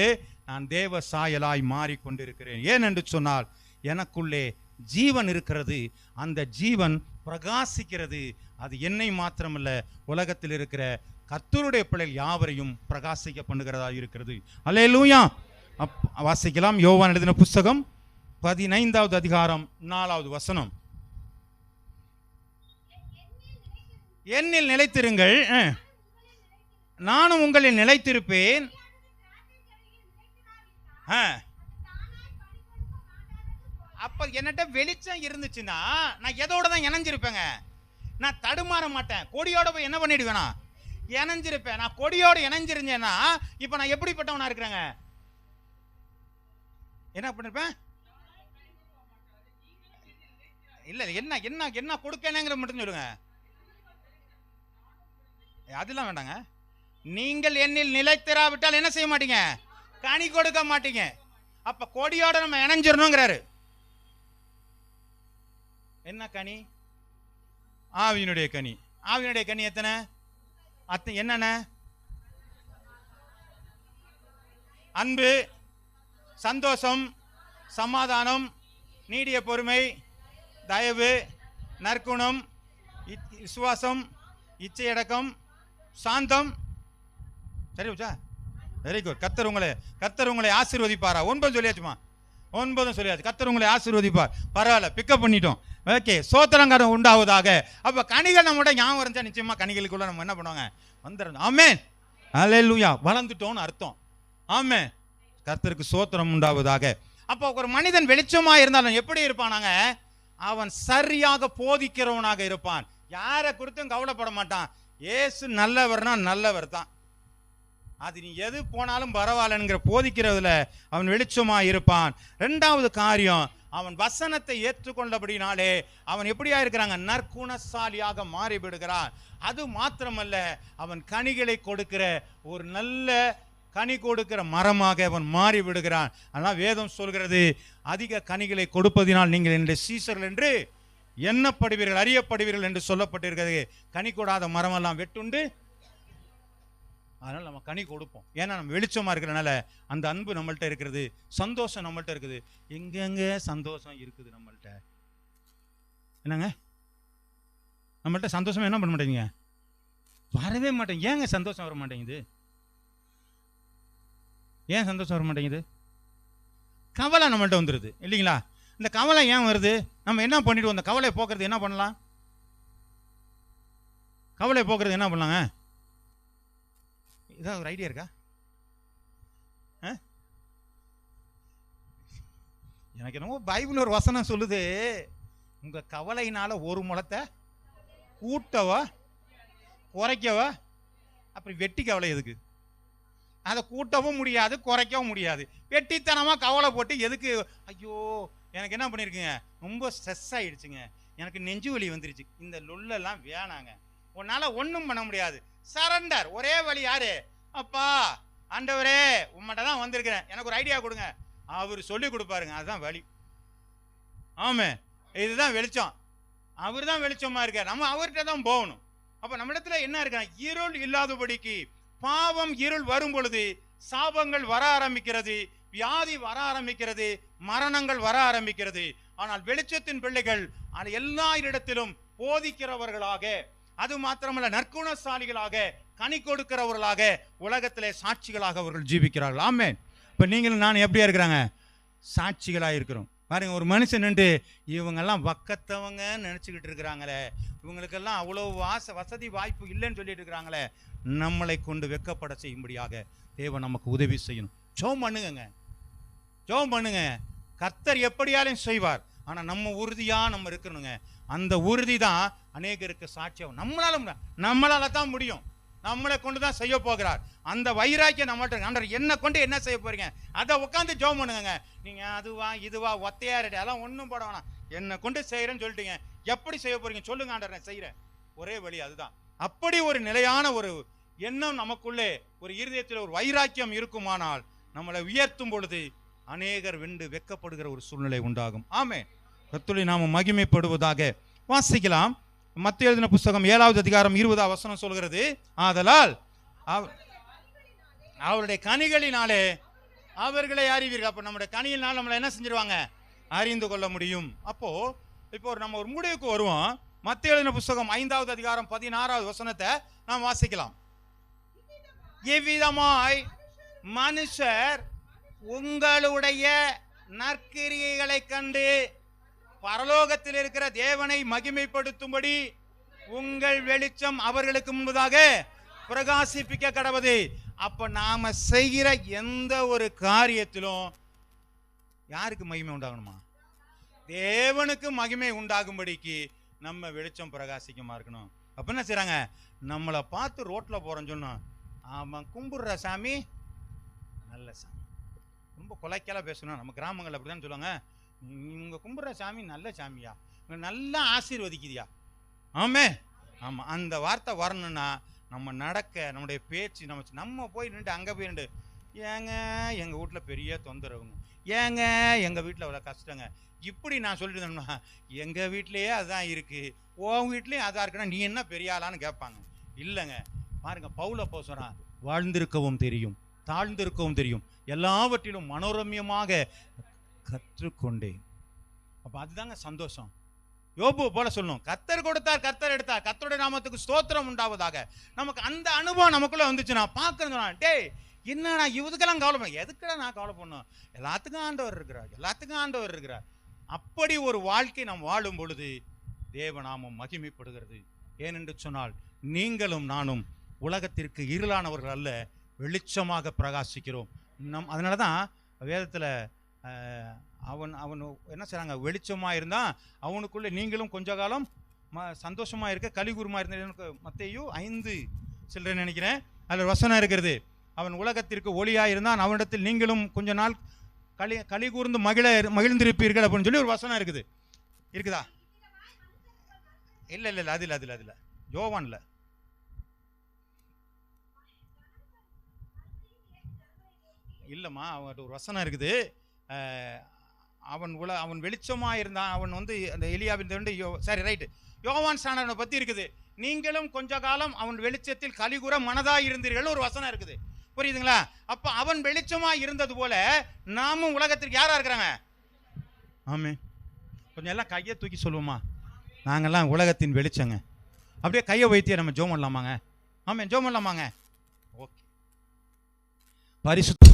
நான் தேவ சாயலாய் மாறிக்கொண்டிருக்கிறேன். ஏன் என்று சொன்னால் எனக்குள்ளே ஜீவன் இருக்கிறது. அந்த ஜீவன் பிரகாசிக்கிறது. அது என்னை மாத்திரமல்ல, உலகத்தில் இருக்கிற கர்த்தருடைய பிள்ளைகள் யாவரையும் பிரகாசிக்க பண்ணுகிறதா இருக்கிறது. அல்லேலூயா. வாசிக்கலாம். யோவான் எழுதின புஸ்தகம் 15வது அதிகாரம் 4வது வசனம். என்னில் நிலைத்திருங்கள், நானும் உங்களில் நிலைத்திருப்பேன். அப்ப என்னட்ட வெளிச்சம் இருந்துச்சுன்னா நான் எதோட தான் இணைஞ்சிருப்பேங்க? நான் தடுமாற மாட்டேன். கொடியோட போய் என்ன பண்ணிடுவேனா? இணைஞ்சிருப்பேன். நான் கொடியோட இணைஞ்சிருந்தேன்னா இப்ப நான் எப்படிப்பட்டவனா இருக்கிறேங்க? என்ன பண்ணிருப்பேன்? இல்ல என்ன என்ன என்ன கொடுக்கணுங்கிற மட்டும் சொல்லுங்க. அதெல்லாம் வேண்டாங்க. நீங்கள் என்னில் நிலைத்திராவிட்டால் என்ன செய்ய மாட்டீங்க? கனி கொடுக்க மாட்டீங்க. அப்ப கொடியோட நம்ம இணைஞ்சிடணுங்கிறாரு. என்ன கனி? ஆவியினுடைய கனி. ஆவியினுடைய கனி எத்தனை? என்னென்ன? அன்பு, சந்தோஷம், சமாதானம், நீடிய பொறுமை, தயவு, நற்குணம், விசுவாசம், இச்சையடக்கம், சாந்தம். சரி வச்சா? Very good. கர்த்தர் உங்களை ஆசீர்வதிப்பாரா? 9 சொல்லியாச்சுமா? 9 சொல்லியாச்சு. கர்த்தர் உங்களை ஆசீர்வதிப்பார். பரவாயில்ல, பிக்கப் பண்ணிட்டோம். ஓகே, சோத்திரங்காரம் உண்டாவதாக. அப்ப கனிகள் நம்மளோட ஞாபகம் இருந்தா நிச்சயமா கனிகளுக்குள்ள நம்ம என்ன பண்ணுவாங்க? வந்துடும். ஆமென், அல்லேலூயா. வளர்ந்துட்டோம்னு அர்த்தம். ஆமென். கர்த்தருக்கு சோத்திரம் உண்டாவதாக. அப்போ ஒரு மனிதன் வெளிச்சமா இருந்தாலும் எப்படி இருப்பானாங்க? அவன் சரியாக போதிக்கிறவனாக இருப்பான். யாரை குறித்தும் கவலைப்பட மாட்டான். இயேசு நல்லவர்னா நல்லவர் தான், அது நீ எது போனாலும் பரவாயில்லங்கிற போதிக்கிறதுல அவன் வெளிச்சமா இருப்பான். 2வது காரியம், அவன் வசனத்தை ஏற்றுக்கொண்டபடினாலே அவன் எப்படியா இருக்கிறாங்க? நற்குணசாலியாக மாறிவிடுகிறான். அது மாத்திரமல்ல, அவன் கனிகளை கொடுக்கிற ஒரு நல்ல கனி கொடுக்கிற மரமாக அவன் மாறி விடுகிறான். ஆனால் வேதம் சொல்கிறது, அதிக கனிகளை கொடுப்பதினால் நீங்கள் என்னுடைய சீசர்கள் என்று எண்ணப்படுவீர்கள், அறியப்படுவீர்கள் என்று சொல்லப்பட்டிருக்கிறது. கனி கொடாத மரமெல்லாம் வெட்டுண்டு. அதனால் நம்ம கனி கொடுப்போம். ஏன்னா நம்ம வெளிச்சமாக இருக்கிறனால அந்த அன்பு நம்மள்கிட்ட இருக்கிறது, சந்தோஷம் நம்மள்கிட்ட இருக்குது. எங்கெங்க சந்தோஷம் இருக்குது நம்மள்கிட்ட? என்னங்க நம்மள்கிட்ட சந்தோஷம் என்ன பண்ண மாட்டேங்க? வரவே மாட்டேங்க. ஏங்க சந்தோஷம் வர மாட்டேங்குது? ஏன் சந்தோஷம் வர மாட்டேங்குது? கவலை நம்மள்கிட்ட வந்துடுது இல்லைங்களா? இந்த கவலை ஏன் வருது? நம்ம என்ன பண்ணிடுவோம்? அந்த கவலையை போக்குறது என்ன பண்ணலாம்? கவலையை போக்குறது என்ன பண்ணலாங்க? இதான் ஒரு ஐடியா இருக்கா? எனக்கு என்னமோ பைபிள் ஒரு வசனம் சொல்லுது, உங்க கவலையினால ஒரு முளத்தை கூட்டவா குறைக்கவா? அப்படி வெட்டி கவலை எதுக்கு? அதை கூட்டவும் முடியாது, குறைக்கவும் முடியாது. வெட்டித்தனமா கவலை போட்டு எதுக்கு? ஐயோ எனக்கு என்ன பண்ணிருக்குங்க, ரொம்ப ஸ்ட்ரெஸ் ஆயிடுச்சுங்க, எனக்கு நெஞ்சு வலி வந்துருச்சு, இந்த லொல்லெல்லாம் வேணாங்க. உன்னால ஒன்றும் பண்ண முடியாது. சரண்டர். ஒரே வழி யாரு? அப்பா ஆண்டவரே உம்மட்ட தான் வந்திருக்கிறேன், எனக்கு ஒரு ஐடியா கொடுங்க. அவர் சொல்லி கொடுப்பாருங்க. அதுதான் வழி. ஆமே, இதுதான் வெளிச்சம். அவர் தான் வெளிச்சமா இருக்கார். நம்ம அவர்கிட்ட தான் போகணும். அப்ப நம்ம இடத்துல என்ன இருக்கா? இருள் இல்லாதபடிக்கு. பாவம் இருள் வரும் பொழுது சாபங்கள் வர ஆரம்பிக்கிறது, வியாதி வர ஆரம்பிக்கிறது, மரணங்கள் வர ஆரம்பிக்கிறது. ஆனால் வெளிச்சத்தின் பிள்ளைகள் எல்லா இடத்திலும் போதிக்கிறவர்களாக, அது மாத்திரமல்ல நற்குணசாலிகளாக, கனி கொடுக்கிறவர்களாக, உலகத்திலே சாட்சிகளாக அவர்கள் ஜீவிக்கிறார்கள். ஆமென். இப்ப நீங்களும் நான் எப்படியா இருக்கிறாங்க? சாட்சிகளாக இருக்கிறோம். பாருங்க, ஒரு மனுஷன் நின்று இவங்கெல்லாம் வக்கத்தவங்க நினைச்சுக்கிட்டு இருக்கிறாங்களே, இவங்களுக்கெல்லாம் அவ்வளோ வசதி வாய்ப்பு இல்லைன்னு சொல்லிட்டு இருக்கிறாங்களே, நம்மளை கொண்டு வெக்கப்பட செய்யும்படியாக தேவன் நமக்கு உதவி செய்யணும். ஜெபம் பண்ணுங்க, ஜெபம் பண்ணுங்க. கர்த்தர் எப்படியாலும் செய்வார். ஆனால் நம்ம உறுதியாக நம்ம இருக்கணுங்க. அந்த உறுதி தான் அநேகருக்கு சாட்சியம். நம்மளால தான் முடியும். நம்மளை கொண்டு தான் செய்ய போகிறார். அந்த வைராக்கியம் நம்மள்ட்ட. என்ன கொண்டு என்ன செய்ய போறீங்க? அதை உட்காந்து ஜெபம் பண்ணுங்க. நீங்க அதுவா இதுவா ஒத்தையா ரெடி அதெல்லாம் ஒன்றும் போட வேணாம். என்னை கொண்டு செய்யறேன்னு சொல்லிட்டீங்க, எப்படி செய்ய போறீங்க சொல்லுங்க ஆண்டவரே, நான் செய்யறேன். ஒரே வழி அதுதான். அப்படி ஒரு நிலையான ஒரு எண்ணம் நமக்குள்ளே, ஒரு இருதயத்தில் ஒரு வைராக்கியம் இருக்குமானால் நம்மளை உயர்த்தும் பொழுது அநேகர் வெண்டு வெக்கப்படுகிற ஒரு சூழ்நிலை உண்டாகும். ஆமென். கர்த்தருடைய நாமம் மகிமைப்படுவதாக. வாசிக்கலாம். மத்தேயு எழுதின புத்தகம் 7வது அதிகாரம் 20வது வசனம் சொல்கிறது, ஆதலால் அவருடைய கனிகளினாலே அவர்களை அறிவீர்கள். அப்போ நம்முடைய கனியினால் நம்மளை என்ன செஞ்சிருவாங்க? அறிந்து கொள்ள முடியும். அப்போ இப்போ நம்ம ஒரு முடிவுக்கு வருவோம். மத்தேயு எழுதின புத்தகம் 5வது அதிகாரம் 16வது வசனத்தை நாம் வாசிக்கலாம். இவ்விதமாய் மனுஷர் உங்களுடைய நற்கிரியைகளை கண்டு பரலோகத்தில் இருக்கிற தேவனை மகிமைப்படுத்தும்படி உங்கள் வெளிச்சம் அவர்களுக்கு முன்பதாக பிரகாசிப்பிக்க கடவுது. அப்ப நாம செய்கிற எந்த ஒரு காரியத்திலும் யாருக்கு மகிமை உண்டாகணுமா? தேவனுக்கு மகிமை உண்டாகும்படிக்கு நம்ம வெளிச்சம் பிரகாசிக்கமா இருக்கணும். அப்ப என்ன செய்றாங்க? நம்மளை பார்த்து ரோட்ல போறோம்னு சொன்னோம், அவன் கும்பிடுற சாமி நல்ல சாமி. ரொம்ப கொலைக்கலா பேசணும். நம்ம கிராமங்கள் அப்படிதான் சொல்லுவாங்க, இவங்க கும்பிடுற சாமி நல்ல சாமியா, நல்லா ஆசீர்வதிக்குதியா. ஆமே, ஆமா. அந்த வார்த்தை வரணும்னா நம்ம நடக்க, நம்முடைய பேச்சு, நம்ம போய் நின்று அங்கே போய் நின்று, ஏங்க எங்கள் வீட்டில் பெரிய தொந்தரவுங்க, ஏங்க எங்கள் வீட்டில் அவ்வளோ கஷ்டங்க, இப்படி நான் சொல்லிட்டு இருந்தோம்னா எங்கள் வீட்லேயே அதுதான் இருக்குது, உன் வீட்லேயும் அதான் இருக்குன்னா நீ என்ன பெரிய ஆளான்னு கேட்பாங்க. இல்லைங்க, பாருங்க, பவுல் அப்போஸ்தலன் வாழ்ந்திருக்கவும் தெரியும், தாழ்ந்திருக்கவும் தெரியும், எல்லாவற்றிலும் மனோரம்யமாக கற்றுக்கொண்டேன். அப்போ அதுதாங்க சந்தோஷம். யோபு போல சொல்லணும், கர்த்தர் கொடுத்தார், கர்த்தர் எடுத்தார், கர்த்தருடைய நாமத்துக்கு ஸ்தோத்திரம் உண்டாவதாக. நமக்கு அந்த அனுபவம் நமக்குள்ள வந்துச்சுன்னா பார்க்கறதுனா, டேய் என்னடா இதுக்கெல்லாம் கவலை பண்ண, எதுக்கடா நான் கவலை பண்ணணும், எல்லாத்துக்கும் ஆண்டவர் இருக்கிறார், எல்லாத்துக்கும் ஆண்டவர் இருக்கிறார். அப்படி ஒரு வாழ்க்கை நாம் வாழும் பொழுது தேவநாமம் மகிமைப்படுகிறது. ஏனென்று சொன்னால் நீங்களும் நானும் உலகத்திற்கு இருளானவர்கள் அல்ல, வெளிச்சமாக பிரகாசிக்கிறோம். அதனால தான் வேதத்தில் அவன் என்ன செய்றாங்க, வெளிச்சமாக இருந்தால் அவனுக்குள்ளே நீங்களும் கொஞ்ச காலம் சந்தோஷமாக இருக்க கலிகூர்மா இருந்த மத்தேயு 5 சில்லறை நினைக்கிறேன், அதில் வசனம் இருக்கிறது. அவன் உலகத்திற்கு ஒளியாக இருந்தான், அவனிடத்தில் நீங்களும் கொஞ்ச நாள் கலிகூர்ந்து மகிழ்ந்திருப்பீர்கள் அப்படின்னு சொல்லி ஒரு வசனம் இருக்குது. இருக்குதா? இல்லை இல்லை இல்லை, அதில் யோவான்ல இல்லைம்மா, அவன் ஒரு வசனம் இருக்குது. அவன் வெளிச்சமாக இருந்தான், அவன் வந்து அந்த எலியாவின் சரி ரைட்டு, யோவான் ஸ்நானனை பற்றி இருக்குது. நீங்களும் கொஞ்ச காலம் அவன் வெளிச்சத்தில் கலிகூற மனதாக இருந்தீர்கள் ஒரு வசனம் இருக்குது. புரியுதுங்களா? அப்போ அவன் வெளிச்சமாக இருந்தது போல நாமும் உலகத்திற்கு யாராக இருக்கிறாங்க? ஆமே, கொஞ்சம் எல்லாம் கையை தூக்கி சொல்லுவோமா, நாங்கள்லாம் உலகத்தின் வெளிச்சங்க. அப்படியே கையை வைத்திய நம்ம ஜோம் பண்ணலாமாங்க? ஆமே, ஜோம் பண்ணலாமாங்க? ஓகே. பரிசுத்த